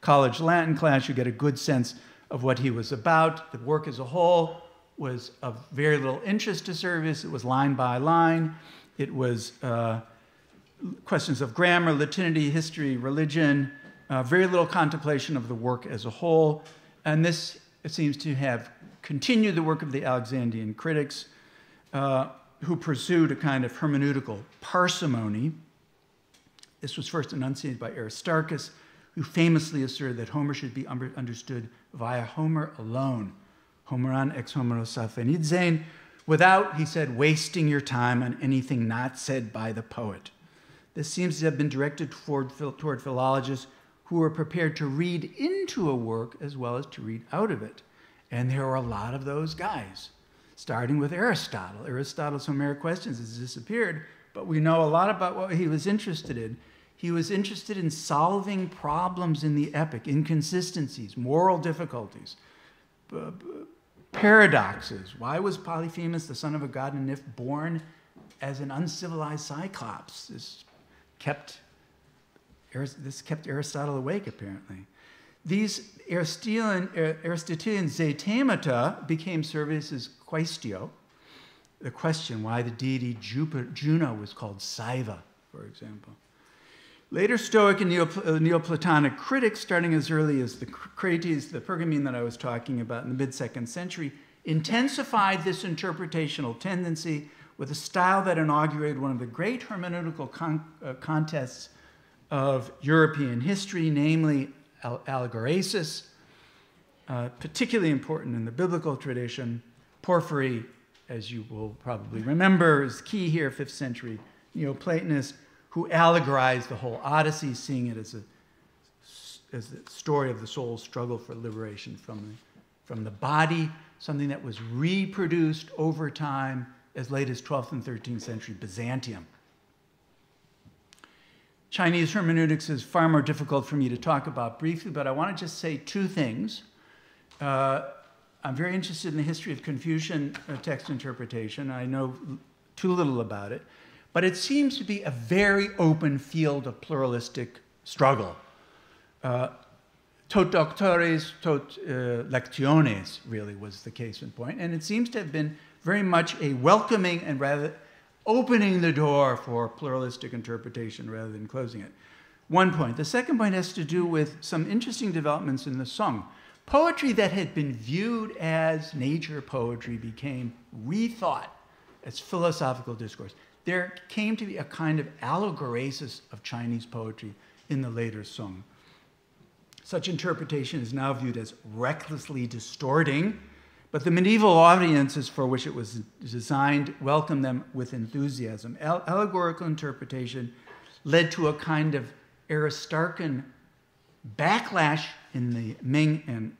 college Latin class, you get a good sense of what he was about. The work as a whole was of very little interest to Servius. It was line by line. It was questions of grammar, Latinity, history, religion, very little contemplation of the work as a whole. And this, it seems to have continued the work of the Alexandrian critics, who pursued a kind of hermeneutical parsimony. This was first enunciated by Aristarchus, who famously asserted that Homer should be understood via Homer alone, Homeron ex Homeros aphenidzein, without, he said, wasting your time on anything not said by the poet. This seems to have been directed toward philologists who were prepared to read into a work as well as to read out of it. And there were a lot of those guys, starting with Aristotle. Aristotle's Homeric Questions has disappeared, but we know a lot about what he was interested in. He was interested in solving problems in the epic, inconsistencies, moral difficulties, paradoxes. Why was Polyphemus, the son of a god and nymph, born as an uncivilized cyclops? This kept Aristotle awake, apparently. These Aristotelian zetemata became Servius's quaestio, the question why the deity Juno was called Saiva, for example. Later Stoic and Neoplatonic critics, starting as early as the Crates, the Pergamene that I was talking about in the mid-2nd century, intensified this interpretational tendency with a style that inaugurated one of the great hermeneutical contests of European history, namely allegoresis, particularly important in the biblical tradition. Porphyry, as you will probably remember, is key here, 5th century Neoplatonist, who allegorized the whole Odyssey, seeing it as the story of the soul's struggle for liberation from the body, something that was reproduced over time as late as 12th and 13th century Byzantium. Chinese hermeneutics is far more difficult for me to talk about briefly, but I want to just say two things. I'm very interested in the history of Confucian text interpretation. I know too little about it, but it seems to be a very open field of pluralistic struggle. Tot doctores, tot lectiones, really was the case in point, and it seems to have been very much a welcoming and rather opening the door for pluralistic interpretation rather than closing it. One point. The second point has to do with some interesting developments in the Song. Poetry that had been viewed as nature poetry became rethought as philosophical discourse. There came to be a kind of allegoresis of Chinese poetry in the later Song. Such interpretation is now viewed as recklessly distorting, But the medieval audiences for which it was designed welcomed them with enthusiasm. Allegorical interpretation led to a kind of Aristarchan backlash in the Ming and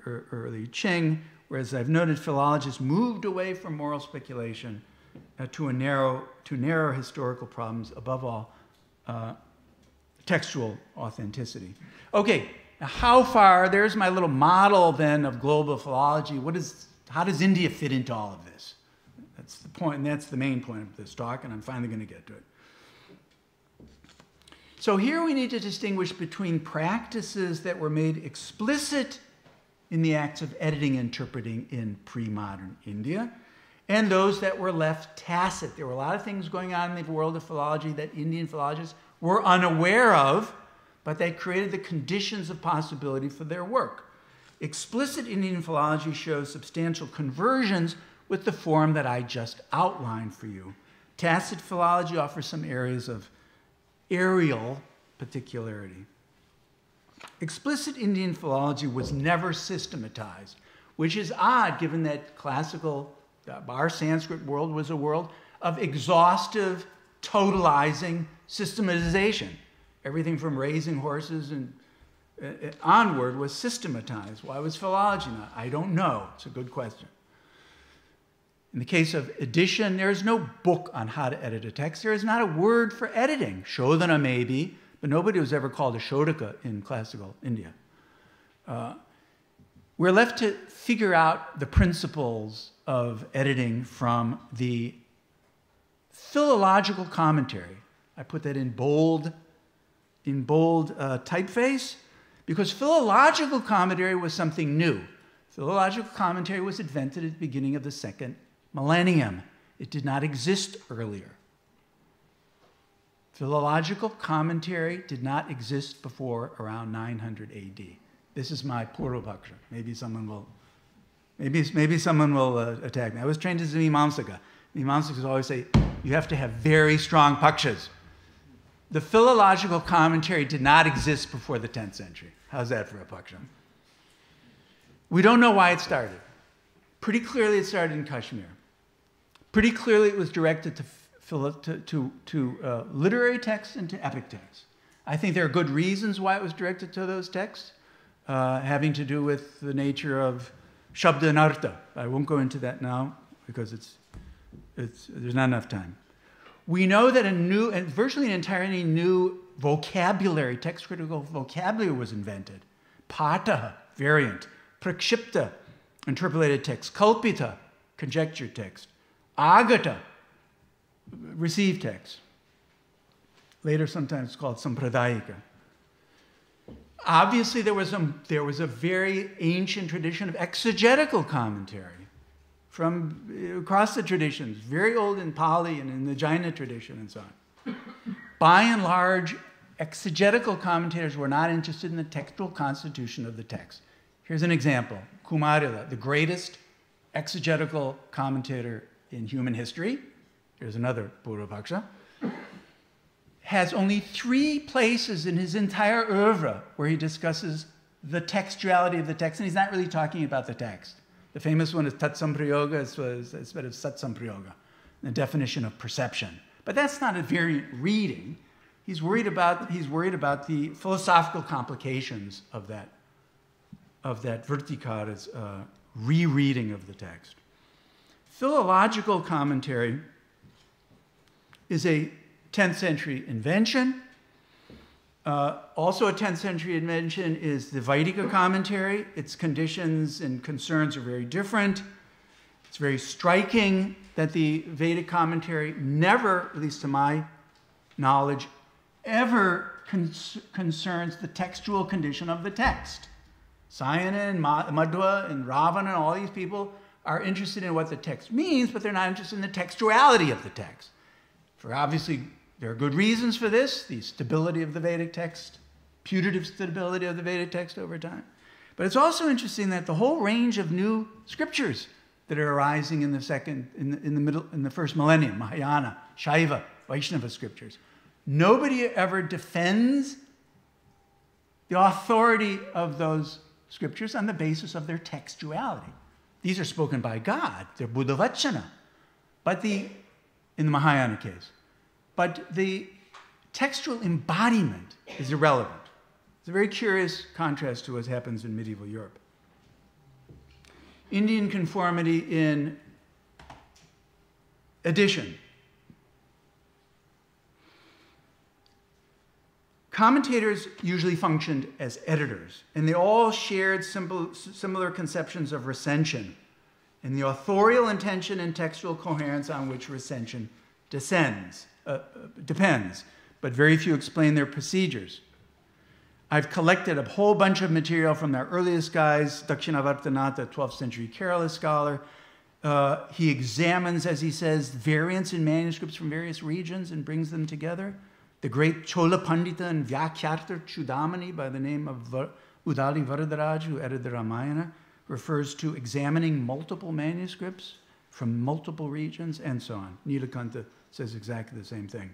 early Qing, whereas I've noted philologists moved away from moral speculation to narrow historical problems, above all, textual authenticity. Okay, now how far, there's my little model then of global philology. How does India fit into all of this? That's the point, and that's the main point of this talk, and I'm finally going to get to it. So here we need to distinguish between practices that were made explicit in the acts of editing and interpreting in pre-modern India, and those that were left tacit. There were a lot of things going on in the world of philology that Indian philologists were unaware of, but they created the conditions of possibility for their work. Explicit Indian philology shows substantial conversions with the form that I just outlined for you. Tacit philology offers some areas of aerial particularity. Explicit Indian philology was never systematized, which is odd given that our Sanskrit world was a world of exhaustive, totalizing systematization. Everything from raising horses and onward was systematized. Why was philology not? I don't know. It's a good question. In the case of edition, there is no book on how to edit a text. There is not a word for editing. Shodhana maybe, but nobody was ever called a Shodhaka in classical India. We're left to figure out the principles of editing from the philological commentary. I put that in bold typeface, because philological commentary was something new. Philological commentary was invented at the beginning of the second millennium. It did not exist earlier. Philological commentary did not exist before around 900 AD. This is my Purvapaksha. Maybe someone will attack me. I was trained as a Mimamsaka. Mimamsakas always say, you have to have very strong pakshas. The philological commentary did not exist before the 10th century. How's that for a paksha? We don't know why it started. Pretty clearly it started in Kashmir. Pretty clearly it was directed to literary texts and to epic texts. I think there are good reasons why it was directed to those texts, having to do with the nature of Shabda and Artha. I won't go into that now because there's not enough time. We know that virtually an entirely new vocabulary, text critical vocabulary was invented. Pata, variant. Prakshipta, interpolated text. Kalpita, conjecture text. Agata, received text. Later sometimes called sampradayika. Obviously there was a very ancient tradition of exegetical commentary from across the traditions, very old in Pali and in the Jaina tradition and so on. By and large, exegetical commentators were not interested in the textual constitution of the text. Here's an example. Kumarila, the greatest exegetical commentator in human history, here's another Purvapaksha, has only 3 places in his entire oeuvre where he discusses the textuality of the text, and he's not really talking about the text. The famous one is Tatsamprayoga, instead of Satsamprayoga, the definition of perception. But that's not a variant reading. He's worried about the philosophical complications of that Vertikara's rereading of the text. Philological commentary is a 10th century invention. Also a 10th century invention is the Vaidika commentary. Its conditions and concerns are very different. It's very striking that the Vedic commentary never, at least to my knowledge, ever concerns the textual condition of the text. Sayana and Madhva and Ravana and all these people are interested in what the text means, but they're not interested in the textuality of the text. For obviously, there are good reasons for this, the stability of the Vedic text, putative stability of the Vedic text over time. But it's also interesting that the whole range of new scriptures that are arising in the first millennium, Mahayana, Shaiva, Vaishnava scriptures, nobody ever defends the authority of those scriptures on the basis of their textuality. these are spoken by God. They're Buddha Vachana. But in the Mahayana case. But the textual embodiment is irrelevant. It's a very curious contrast to what happens in medieval Europe. Indian conformity in edition. Commentators usually functioned as editors, and they all shared similar conceptions of recension and the authorial intention and textual coherence on which recension depends, but very few explain their procedures. I've collected a whole bunch of material from their earliest guys, Dakshinavartanatha, a 12th century Kerala scholar. He examines, as he says, variants in manuscripts from various regions and brings them together. The great Chola Pandita and Vyakyartha Chudamani, by the name of Udali Varadaraj, who edited the Ramayana, refers to examining multiple manuscripts from multiple regions, and so on. Nilakanta says exactly the same thing.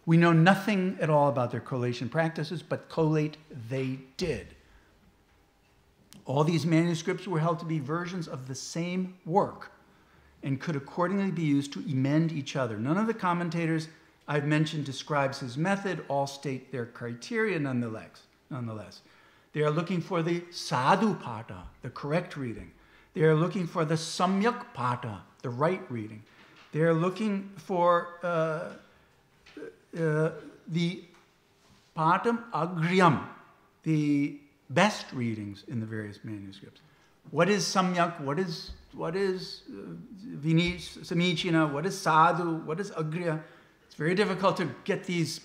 We know nothing at all about their collation practices, but collate they did. All these manuscripts were held to be versions of the same work and could accordingly be used to emend each other. None of the commentators I've mentioned describes his method. All state their criteria nonetheless. They are looking for the sadhu pata, the correct reading. They are looking for the samyak pata, the right reading. They are looking for the patam agryam, the best readings in the various manuscripts. What is samyak? What is samichina? What is sadhu? What is agriya? It's very difficult to get these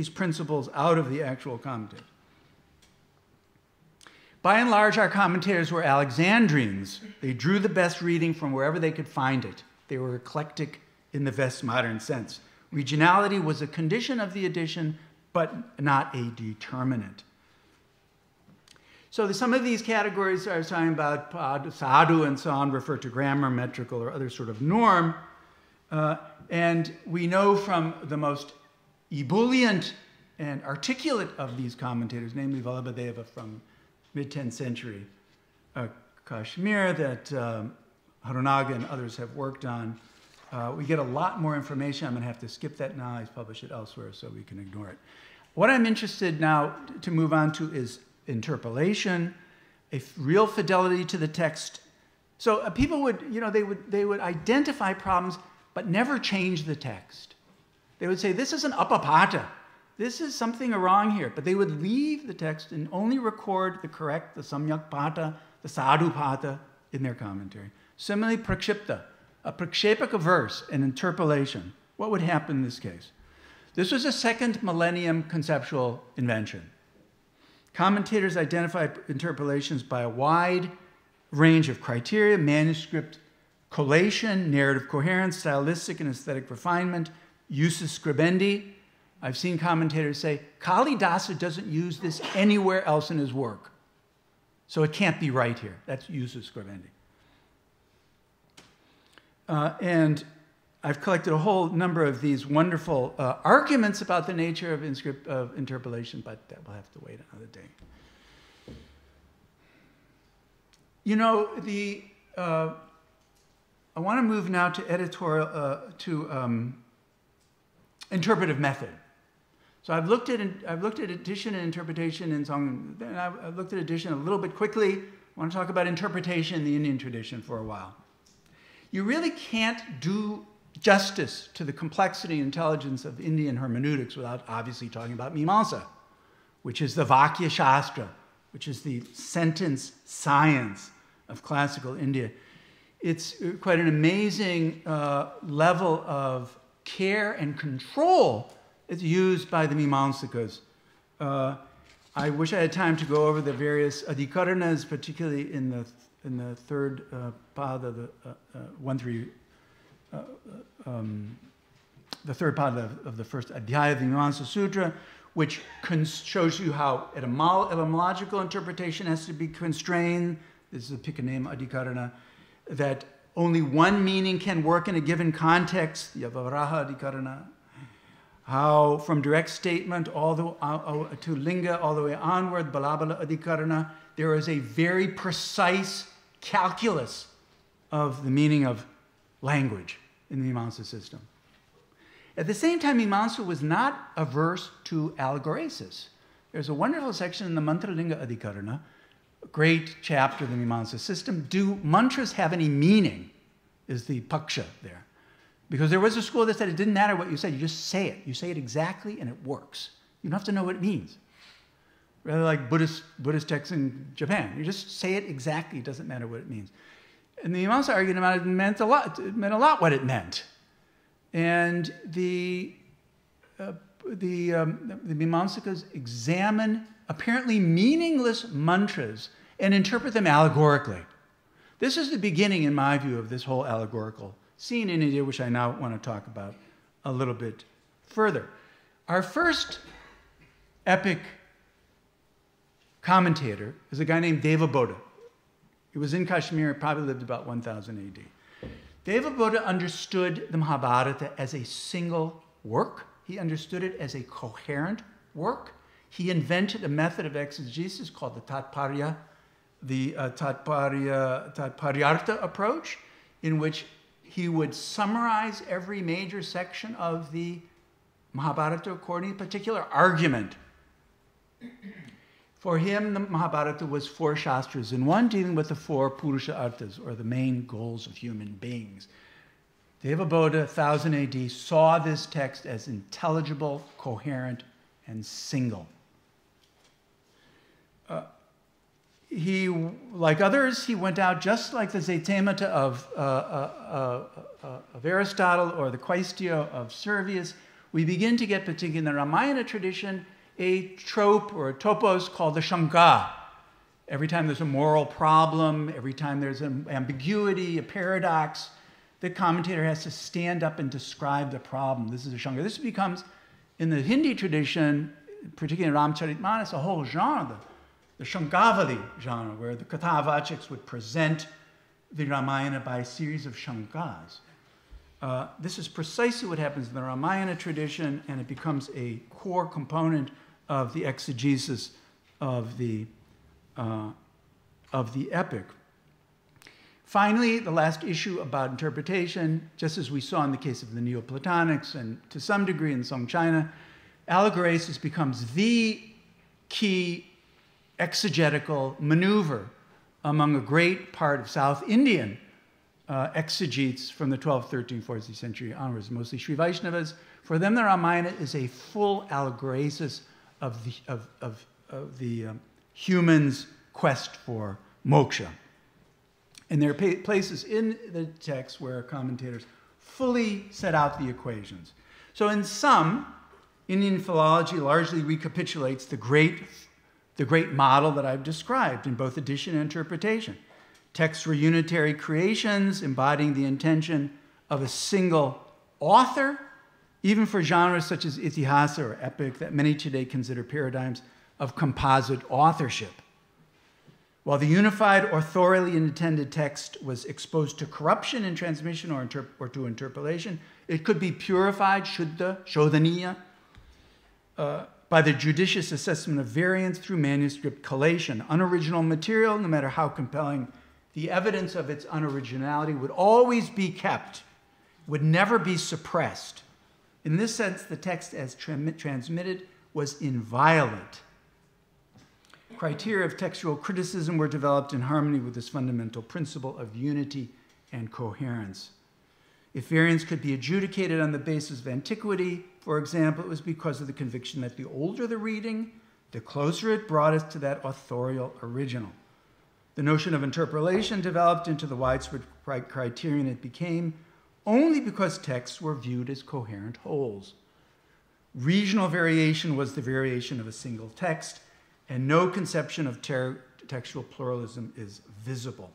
principles out of the actual commentary. By and large, our commentators were Alexandrians. They drew the best reading from wherever they could find it. They were eclectic in the best modern sense. Regionality was a condition of the edition, but not a determinant. So some of these categories I was talking about, sadhu and so on, refer to grammar, metrical, or other sort of norm. And we know from the most ebullient and articulate of these commentators, namely Vallabhadeva from mid-10th century Kashmir, that Harunaga and others have worked on. We get a lot more information. I'm going to have to skip that now. He's published it elsewhere, so we can ignore it. What I'm interested now to move on to is interpolation, a real fidelity to the text. So people would, they would identify problems, but never change the text. They would say, this is an apapata. This is something wrong here. But they would leave the text and only record the correct, the samyak pata, the sadhu pata in their commentary. Similarly, prakshipta, a prakshepaka verse, an interpolation. What would happen in this case? This was a second millennium conceptual invention. Commentators identify interpolations by a wide range of criteria: manuscript collation, narrative coherence, stylistic and aesthetic refinement, usus scribendi. I've seen commentators say, Kalidasa doesn't use this anywhere else in his work, so it can't be right here. That's usus scribendi. And I've collected a whole number of these wonderful arguments about the nature of interpolation, but that will have to wait another day. I want to move now to interpretive method. So I've looked at edition and interpretation in Song, and I've looked at edition a little bit quickly. I want to talk about interpretation in the Indian tradition for a while. You really can't do justice to the complexity and intelligence of Indian hermeneutics without obviously talking about Mimamsa, which is the Vakya Shastra, which is the sentence science of classical India. It's quite an amazing level of care and control that's used by the Mimamsakas. I wish I had time to go over the various adhikaranas, particularly in the third pada, the third pada of the first adhyaya of the Mimamsa Sutra, which shows you how etymological interpretation has to be constrained. This is a Pikanema adhikarana, that only one meaning can work in a given context, Yavaraha adhikarana. How from direct statement to linga all the way onward, Balabala adhikarana, there is a very precise calculus of the meaning of language in the Mimamsa system. At the same time, Mimamsa was not averse to allegoresis. There's a wonderful section in the Mantralinga Adhikarana, a great chapter of the Mimamsa system. Do mantras have any meaning? Is the paksha there. Because there was a school that said it didn't matter what you said, you just say it. You say it exactly and it works. You don't have to know what it means. Rather like Buddhist texts in Japan. You just say it exactly, it doesn't matter what it means. And the Mimamsa argued about it meant a lot what it meant. And the Mimamsakas examine apparently meaningless mantras and interpret them allegorically. This is the beginning, in my view, of this whole allegorical scene in India, which I now want to talk about a little bit further. Our first epic commentator is a guy named Devabodha. He was in Kashmir, probably lived about 1000 AD. Devabodha understood the Mahabharata as a single work. He understood it as a coherent work. He invented a method of exegesis called the Tatparya, Tatparyartha approach, in which he would summarize every major section of the Mahabharata according to a particular argument. For him, the Mahabharata was 4 shastras in one, dealing with the 4 Purusha Arthas, or the main goals of human beings. Devabodha, 1000 AD, saw this text as intelligible, coherent, and single. He, like others, he went out just like the Zetemata of Aristotle or the Quaestio of Servius. We begin to get, particularly in the Ramayana tradition, a trope or a topos called the Shanga. Every time there's a moral problem, every time there's an ambiguity, a paradox, the commentator has to stand up and describe the problem. This is a Shanga. This becomes, in the Hindi tradition, particularly in Ramcharitmanas, a whole genre, the Shangavali genre, where the Kathavachaks would present the Ramayana by a series of Shangas. This is precisely what happens in the Ramayana tradition, and it becomes a core component of the exegesis of the epic. Finally, the last issue about interpretation, just as we saw in the case of the Neoplatonics and to some degree in Song China, allegoresis becomes the key exegetical maneuver among a great part of South Indian exegetes from the 12th, 13th, 14th century onwards, mostly Sri Vaishnavas. For them, the Ramayana is a full allegoresis of the human's quest for moksha. And there are places in the text where commentators fully set out the equations. So in sum, Indian philology largely recapitulates the great model that I've described in both edition and interpretation. Texts were unitary creations embodying the intention of a single author, even for genres such as itihasa or epic that many today consider paradigms of composite authorship. While the unified authorially intended text was exposed to corruption in transmission or to interpolation, it could be purified, shuddha, shodhaniya, by the judicious assessment of variance through manuscript collation. Unoriginal material, no matter how compelling the evidence of its unoriginality, would always be kept, would never be suppressed. In this sense, the text as transmitted was inviolate. Criteria of textual criticism were developed in harmony with this fundamental principle of unity and coherence. If variance could be adjudicated on the basis of antiquity, for example, it was because of the conviction that the older the reading, the closer it brought us to that authorial original. The notion of interpolation developed into the widespread criterion it became only because texts were viewed as coherent wholes. Regional variation was the variation of a single text, and no conception of textual pluralism is visible.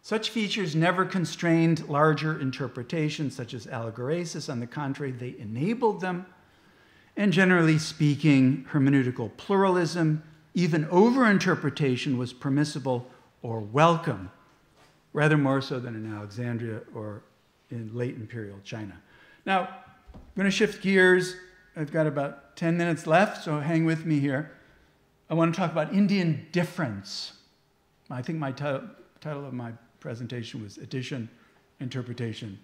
Such features never constrained larger interpretations, such as allegoresis. On the contrary, they enabled them. And generally speaking, hermeneutical pluralism, even over-interpretation, was permissible or welcome, rather more so than in Alexandria or in late imperial China. Now, I'm going to shift gears. I've got about 10 minutes left, so hang with me here. I want to talk about Indian difference. I think my title of my presentation was Addition, Interpretation,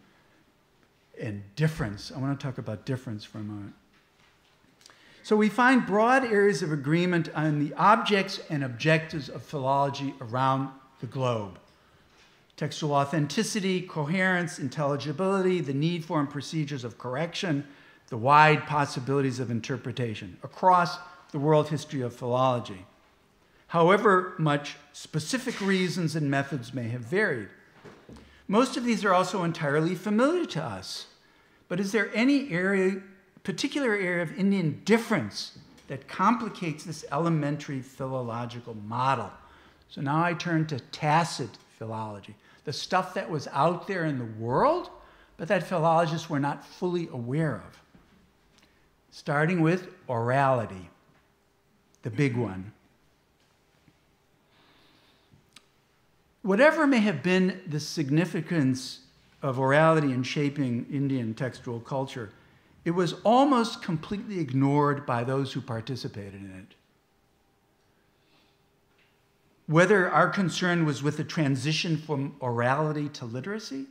and Difference. I want to talk about difference for a moment. So we find broad areas of agreement on the objects and objectives of philology around the globe. Textual authenticity, coherence, intelligibility, the need for and procedures of correction, the wide possibilities of interpretation across the world history of philology. However much specific reasons and methods may have varied. Most of these are also entirely familiar to us. But is there any particular area of Indian difference that complicates this elementary philological model? So now I turn to tacit philology, the stuff that was out there in the world, but that philologists were not fully aware of. Starting with orality, the big one. Whatever may have been the significance of orality in shaping Indian textual culture, it was almost completely ignored by those who participated in it. Whether our concern was with the transition from orality to literacy,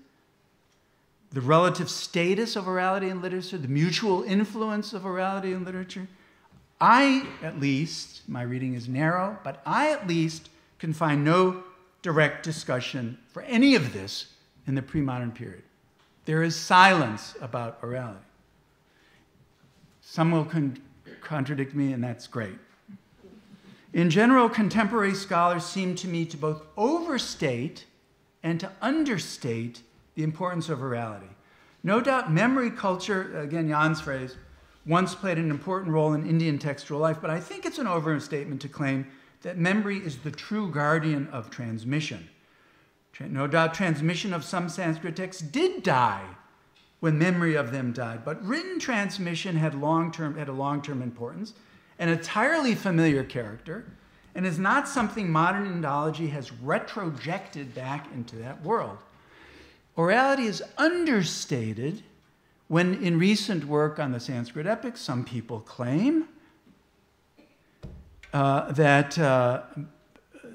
the relative status of orality in literature, the mutual influence of orality in literature, I, at least, my reading is narrow, but I, at least, can find no direct discussion for any of this in the pre-modern period. There is silence about orality. Some will contradict me, and that's great. In general, contemporary scholars seem to me to both overstate and to understate the importance of orality. No doubt memory culture, again Jan's phrase, once played an important role in Indian textual life, but I think it's an overstatement to claim that memory is the true guardian of transmission. No doubt transmission of some Sanskrit texts did die when memory of them died, but written transmission had a long-term importance, an entirely familiar character, and is not something modern Indology has retrojected back into that world. Orality is understated when, in recent work on the Sanskrit epics, some people claim that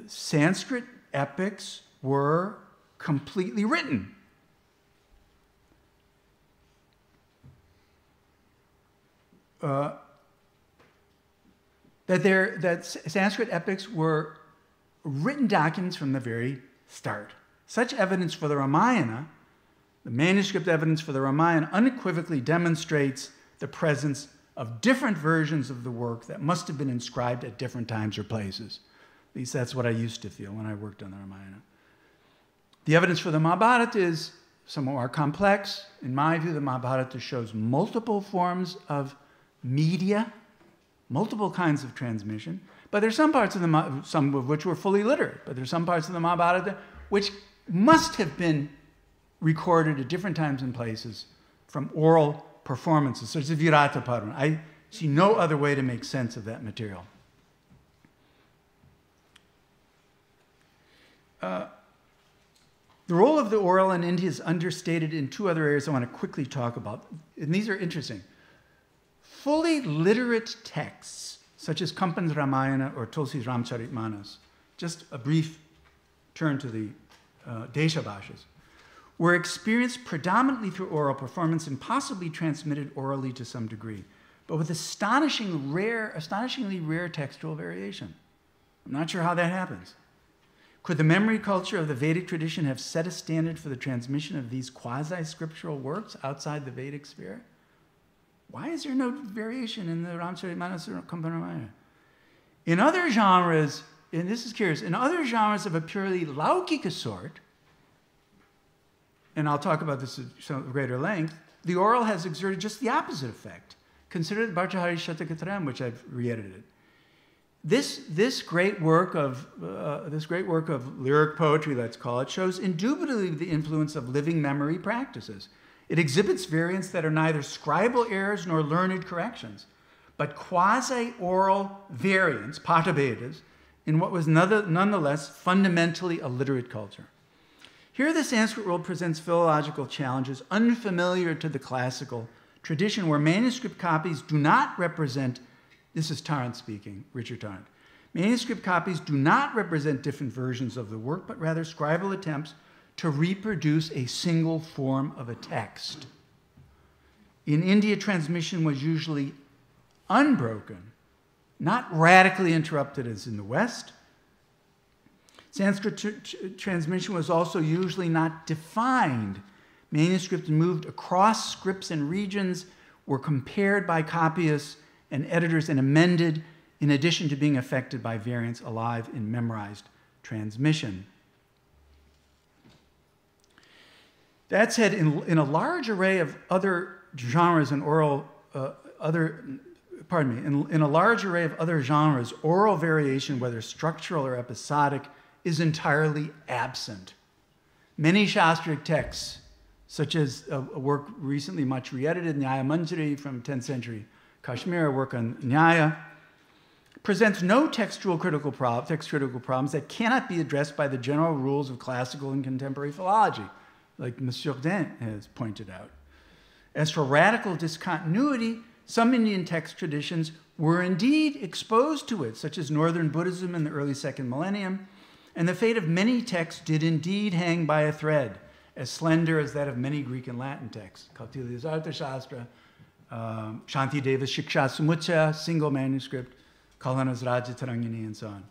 Sanskrit epics were completely written. That Sanskrit epics were written documents from the very start. Such evidence for the Ramayana, the manuscript evidence for the Ramayana, unequivocally demonstrates the presence of different versions of the work that must have been inscribed at different times or places. At least that's what I used to feel when I worked on the Ramayana. The evidence for the Mahabharata is somewhat more complex. In my view, the Mahabharata shows multiple forms of media, multiple kinds of transmission, but there's some parts of some of which were fully literate, but there's some parts of the Mahabharata which must have been recorded at different times and places from oral performances, such as Virata Parvan. I see no other way to make sense of that material. The role of the oral in India is understated in two other areas I want to quickly talk about, and these are interesting. Fully literate texts, such as Kampan's Ramayana or Tulsi's Ramcharitmanas, just a brief turn to the Deshabhashas, were experienced predominantly through oral performance and possibly transmitted orally to some degree, but with astonishingly rare textual variation. I'm not sure how that happens. Could the memory culture of the Vedic tradition have set a standard for the transmission of these quasi-scriptural works outside the Vedic sphere? Why is there no variation in the Ramcharitmanas or Kampan Ramayana? In other genres, and this is curious, in other genres of a purely laukika sort, and I'll talk about this at some greater length, the oral has exerted just the opposite effect. Consider the Bhartrhari Shatakatram, which I've re-edited. This great work of lyric poetry, let's call it, shows indubitably the influence of living memory practices. It exhibits variants that are neither scribal errors nor learned corrections, but quasi-oral variants, patabedas, in what was nonetheless fundamentally a literate culture. Here the Sanskrit world presents philological challenges unfamiliar to the classical tradition, where manuscript copies do not represent, this is Tarrant speaking, Richard Tarrant, Manuscript copies do not represent different versions of the work, but rather scribal attempts to reproduce a single form of a text. In India, transmission was usually unbroken, not radically interrupted as in the West. Sanskrit transmission was also usually not defined. Manuscripts moved across scripts and regions, were compared by copyists and editors and amended, in addition to being affected by variants alive in memorized transmission. That said, in a large array of other genres and in a large array of other genres, oral variation, whether structural or episodic, is entirely absent. Many Shastric texts, such as a work recently much re-edited, Nyaya Manjari from 10th century Kashmir, a work on Nyaya, presents no textual critical problems that cannot be addressed by the general rules of classical and contemporary philology, like Monsieur Sheldon has pointed out. As for radical discontinuity, some Indian text traditions were indeed exposed to it, such as Northern Buddhism in the early second millennium, and the fate of many texts did indeed hang by a thread, as slender as that of many Greek and Latin texts. Kautilya's Arthashastra, Shantideva's Shiksha Samutya, single manuscript, Kalhana's Rajatarangini, and so on.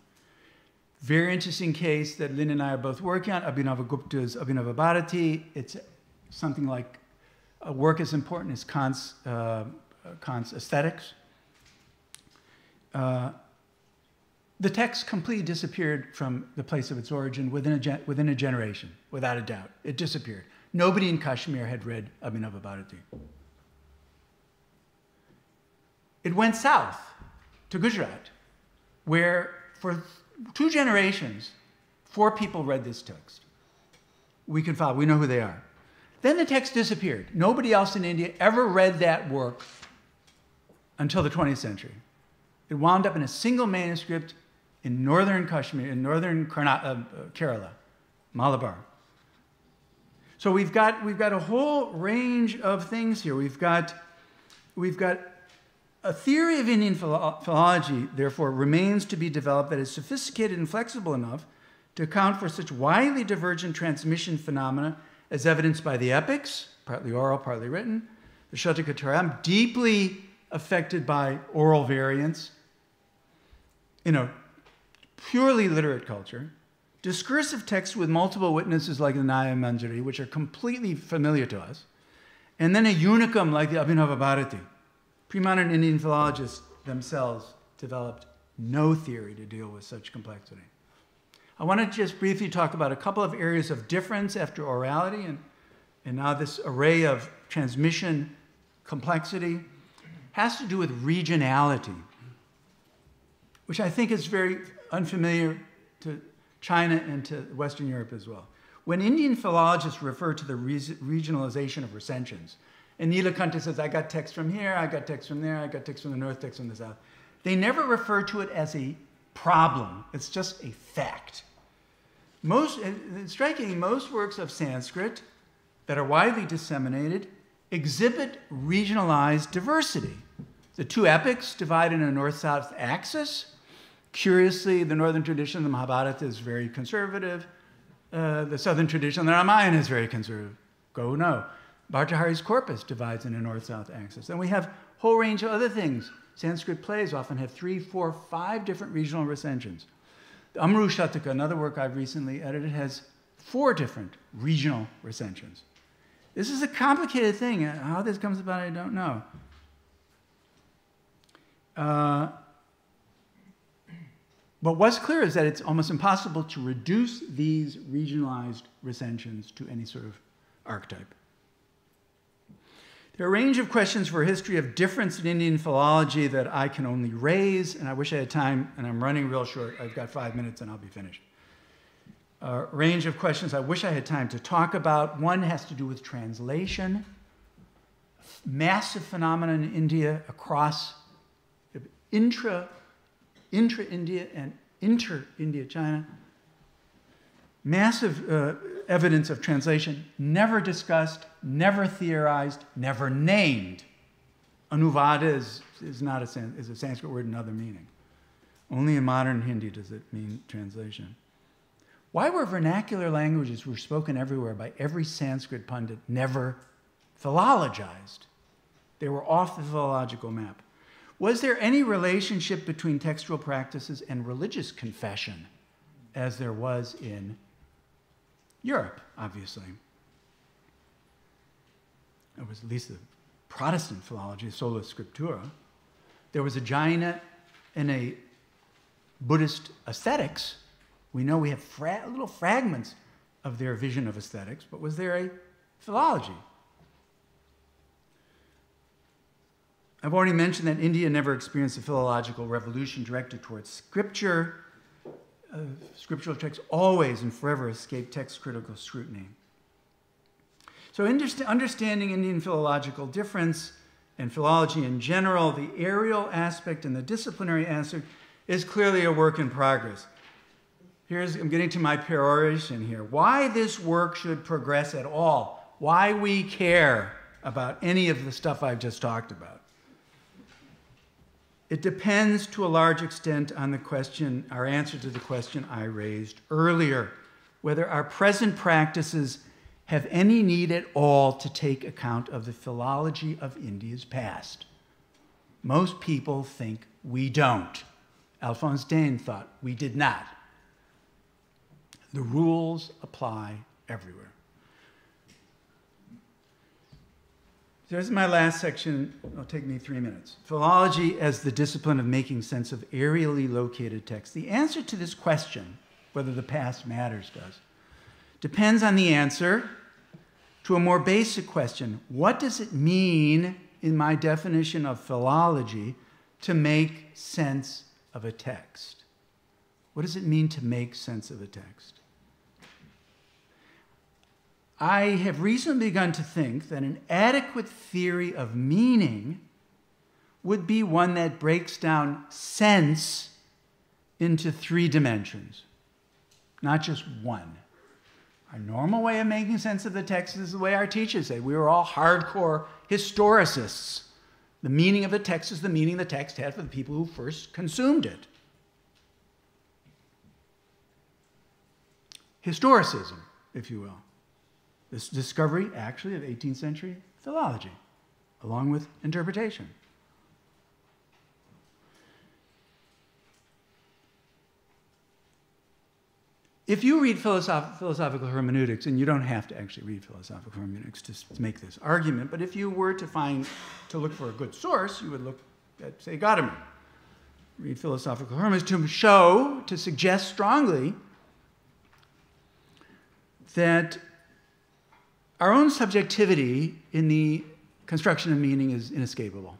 Very interesting case that Lynn and I are both working on, Abhinavagupta's Abhinavabharati. It's something like a work as important as Kant's Aesthetics. The text completely disappeared from the place of its origin within a generation, without a doubt. It disappeared. Nobody in Kashmir had read Abhinavabharati. It went south to Gujarat, where for 2 generations, 4 people read this text. We can follow, we know who they are. Then the text disappeared. Nobody else in India ever read that work until the 20th century. It wound up in a single manuscript in northern Kashmir, in northern Kerala, Malabar. So we've got a whole range of things here. We've got a theory of Indian philology, therefore, remains to be developed that is sophisticated and flexible enough to account for such widely divergent transmission phenomena as evidenced by the epics, partly oral, partly written, the Shatakataram, deeply affected by oral variants, purely literate culture, discursive texts with multiple witnesses like the Nyaya Manjari, which are completely familiar to us, and then a unicum like the Abhinavabharati. Pre-modern Indian philologists themselves developed no theory to deal with such complexity. I want to just briefly talk about a couple of areas of difference after orality, and now this array of transmission complexity has to do with regionality, which I think is very unfamiliar to China and to Western Europe as well. When Indian philologists refer to the regionalization of recensions, and Nilakanta says, I got text from here, I got text from there, I got text from the north, text from the south, they never refer to it as a problem. It's just a fact. Strikingly, most works of Sanskrit that are widely disseminated exhibit regionalized diversity. The 2 epics divide in a north-south axis. Curiously, the northern tradition of the Mahabharata is very conservative. The southern tradition of the Ramayana is very conservative. Go no. Bhartrahari's corpus divides in a north-south axis. And we have a whole range of other things. Sanskrit plays often have 3, 4, 5 different regional recensions. The Amru Shataka, another work I've recently edited, has 4 different regional recensions. This is a complicated thing. How this comes about, I don't know. But what's clear is that it's almost impossible to reduce these regionalized recensions to any sort of archetype. There are a range of questions for a history of difference in Indian philology that I can only raise, and I wish I had time, and I'm running real short. I've got 5 minutes and I'll be finished. A range of questions I wish I had time to talk about. One has to do with translation. Massive phenomenon in India across intra-India and inter-India China. Massive evidence of translation, never discussed, never theorized, never named. Anuvada is a Sanskrit word, another meaning. Only in modern Hindi does it mean translation. Why were vernacular languages were spoken everywhere by every Sanskrit pundit never philologized? They were off the philological map. Was there any relationship between textual practices and religious confession, as there was in Europe, obviously? It was at least the Protestant philology, sola scriptura. There was a Jaina and a Buddhist aesthetics. We know we have little fragments of their vision of aesthetics, but was there a philology? I've already mentioned that India never experienced a philological revolution directed towards scripture. Scriptural texts always and forever escape text critical scrutiny. So understanding Indian philological difference and philology in general, the aerial aspect and the disciplinary aspect is clearly a work in progress. I'm getting to my peroration here. Why this work should progress at all, why we care about any of the stuff I've just talked about. It depends to a large extent on the question, our answer to the question I raised earlier, whether our present practices have any need at all to take account of the philology of India's past. Most people think we don't. Alphonse Dane thought we did not. The rules apply everywhere. There's my last section. It'll take me 3 minutes. Philology as the discipline of making sense of aerially located text. The answer to this question, whether the past matters does, depends on the answer to a more basic question. What does it mean in my definition of philology to make sense of a text? What does it mean to make sense of a text? I have recently begun to think that an adequate theory of meaning would be one that breaks down sense into 3 dimensions, not just one. Our normal way of making sense of the text is the way our teachers say. We were all hardcore historicists. The meaning of the text is the meaning the text had for the people who first consumed it. Historicism, if you will. This discovery, actually, of 18th century philology, along with interpretation. If you read philosophical hermeneutics, and you don't have to actually read philosophical hermeneutics to make this argument, but if you were to look for a good source, you would look at, say, Gadamer. Read philosophical hermeneutics to suggest strongly that our own subjectivity in the construction of meaning is inescapable.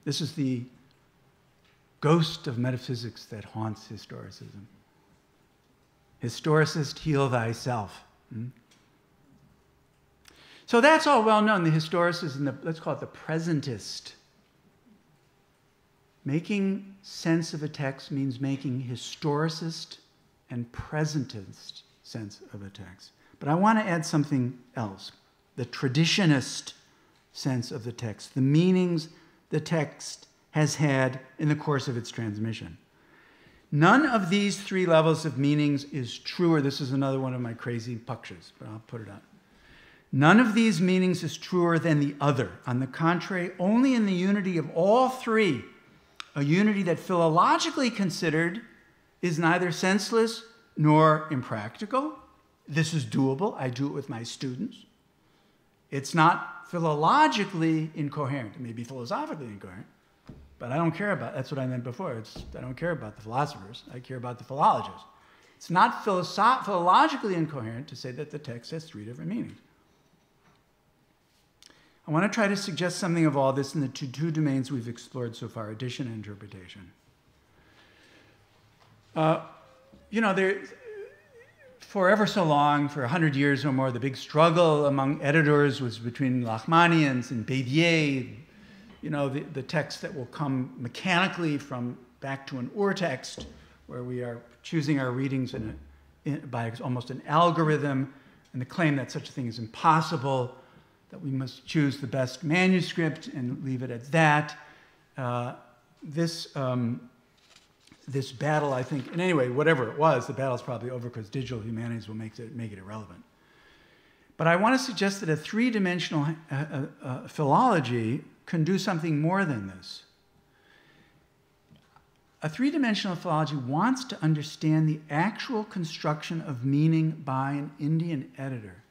This is the ghost of metaphysics that haunts historicism. Historicist, heal thyself. So that's all well known, the historicist and let's call it the presentist. Making sense of a text means making historicist and presentist sense of a text. But I want to add something else, the traditionist sense of the text, the meanings the text has had in the course of its transmission. None of these 3 levels of meanings is truer. This is another one of my crazy pakshas, but I'll put it on. None of these meanings is truer than the other. On the contrary, only in the unity of all 3, a unity that philologically considered is neither senseless nor impractical. This is doable. I do it with my students. It's not philologically incoherent. It may be philosophically incoherent, but I don't care about, that's what I meant before. I don't care about the philosophers. I care about the philologists. It's not philologically incoherent to say that the text has 3 different meanings. I want to try to suggest something of all this in the two domains we've explored so far, addition and interpretation. For ever so long, for 100 years or more, the big struggle among editors was between Lachmanians and Bédier, the text that will come mechanically from back to an urtext, where we are choosing our readings by almost an algorithm, and the claim that such a thing is impossible, that we must choose the best manuscript and leave it at that. This this battle, I think, and anyway, whatever it was, the battle's probably over because digital humanities will make it irrelevant. But I want to suggest that a three-dimensional philology can do something more than this. A three-dimensional philology wants to understand the actual construction of meaning by an Indian editor.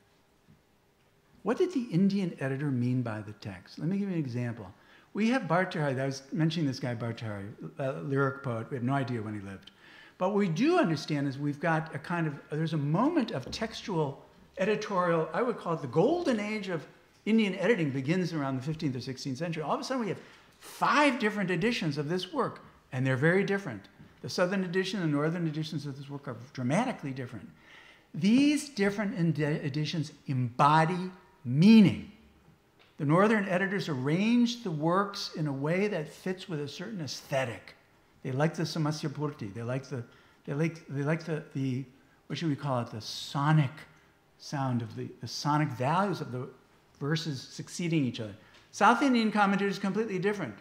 What did the Indian editor mean by the text? Let me give you an example. We have Bhartrhari. I was mentioning this guy Bhartrhari, a lyric poet. We have no idea when he lived. But what we do understand is we've got a kind of, there's a moment of textual, editorial, I would call it the golden age of Indian editing begins around the 15th or 16th century. All of a sudden we have 5 different editions of this work, and they're very different. The southern edition and northern editions of this work are dramatically different. These different editions embody meaning. The northern editors arranged the works in a way that fits with a certain aesthetic. They like the samasyapurti. They like the what should we call it? The sonic sound of the sonic values of the verses succeeding each other. South Indian commentators are completely different.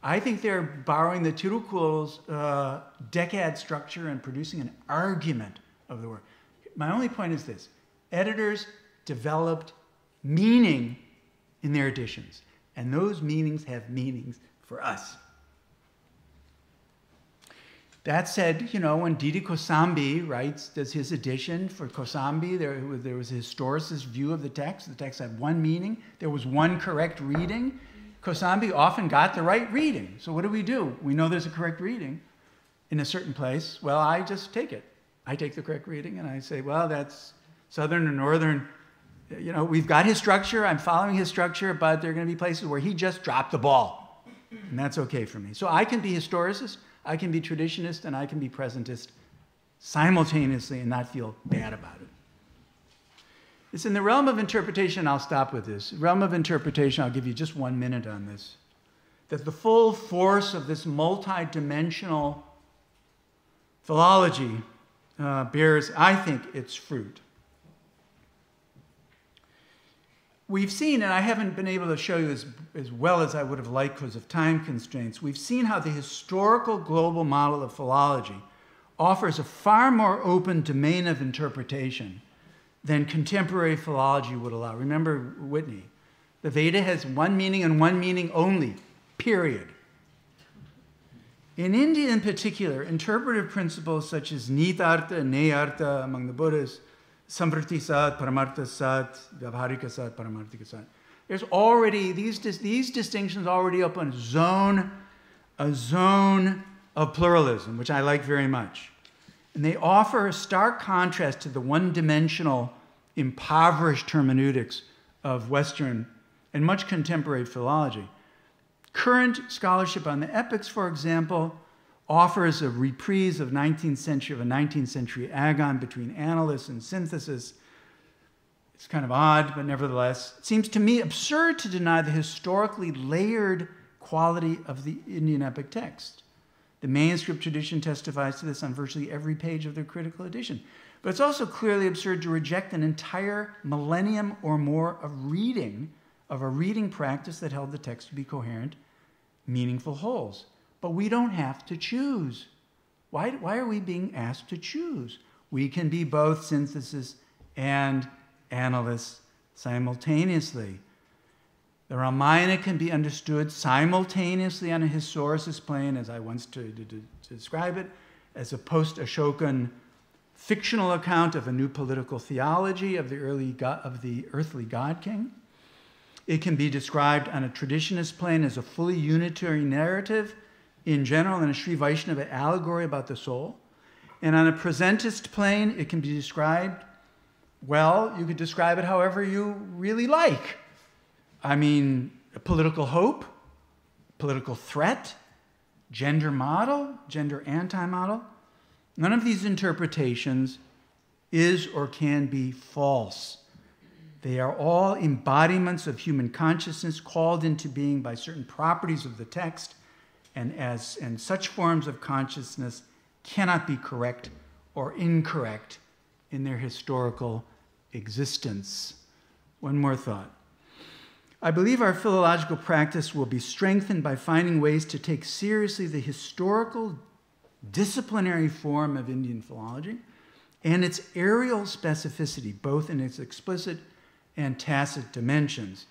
I think they're borrowing the Tirukural's decad structure and producing an argument of the work. My only point is this: editors developed meaning in their editions, and those meanings have meanings for us. That said, you know, when Didi Kosambi does his edition for Kosambi, there was a historicist view of the text. The text had one meaning. There was one correct reading. Kosambi often got the right reading. So what do? We know there's a correct reading in a certain place. Well, I just take it. I take the correct reading and I say, well, that's southern or northern. You know, we've got his structure. I'm following his structure, but there are going to be places where he just dropped the ball. And that's okay for me. So I can be historicist, I can be traditionist, and I can be presentist simultaneously and not feel bad about it. It's in the realm of interpretation, I'll stop with this. Realm of interpretation, I'll give you just 1 minute on this. That the full force of this multi-dimensional philology bears, I think, its fruit. We've seen, and I haven't been able to show you as well as I would have liked because of time constraints, we've seen how the historical global model of philology offers a far more open domain of interpretation than contemporary philology would allow. Remember Whitney. The Veda has one meaning and one meaning only, period. In India in particular, interpretive principles such as Nitartha and Nayartha among the Buddhists, Samvriti Sat, Paramartha Sat, Vyavharika Sat, Paramarthika Sat. There's already, these distinctions already open a zone of pluralism, which I like very much. And they offer a stark contrast to the one-dimensional, impoverished hermeneutics of Western and much contemporary philology. Current scholarship on the epics, for example, offers a reprise of a 19th century agon between analysis and synthesis. It's kind of odd, but nevertheless, it seems to me absurd to deny the historically layered quality of the Indian epic text. The manuscript tradition testifies to this on virtually every page of their critical edition. But it's also clearly absurd to reject an entire millennium or more of a reading practice that held the text to be coherent, meaningful wholes. But we don't have to choose. Why are we being asked to choose? We can be both synthesis and analysts simultaneously. The Ramayana can be understood simultaneously on a historicist plane, as I once to describe it, as a post-Ashokan fictional account of a new political theology of the earthly god king. It can be described on a traditionist plane as a fully unitary narrative in general, and a Sri Vaishnava allegory about the soul. And on a presentist plane, it can be described, well, you could describe it however you really like. I mean, a political hope, political threat, gender model, gender anti-model. None of these interpretations is or can be false. They are all embodiments of human consciousness called into being by certain properties of the text, and such forms of consciousness cannot be correct or incorrect in their historical existence. One more thought. I believe our philological practice will be strengthened by finding ways to take seriously the historical disciplinary form of Indian philology, and its areal specificity, both in its explicit and tacit dimensions.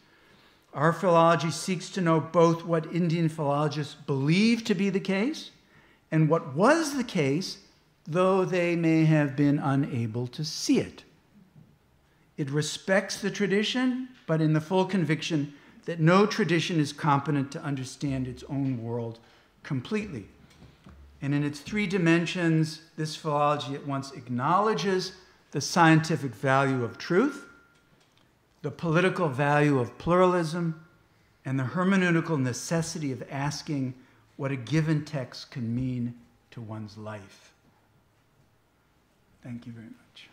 Our philology seeks to know both what Indian philologists believe to be the case and what was the case, though they may have been unable to see it. It respects the tradition, but in the full conviction that no tradition is competent to understand its own world completely. And in its three dimensions, this philology at once acknowledges the scientific value of truth, the political value of pluralism, and the hermeneutical necessity of asking what a given text can mean to one's life. Thank you very much.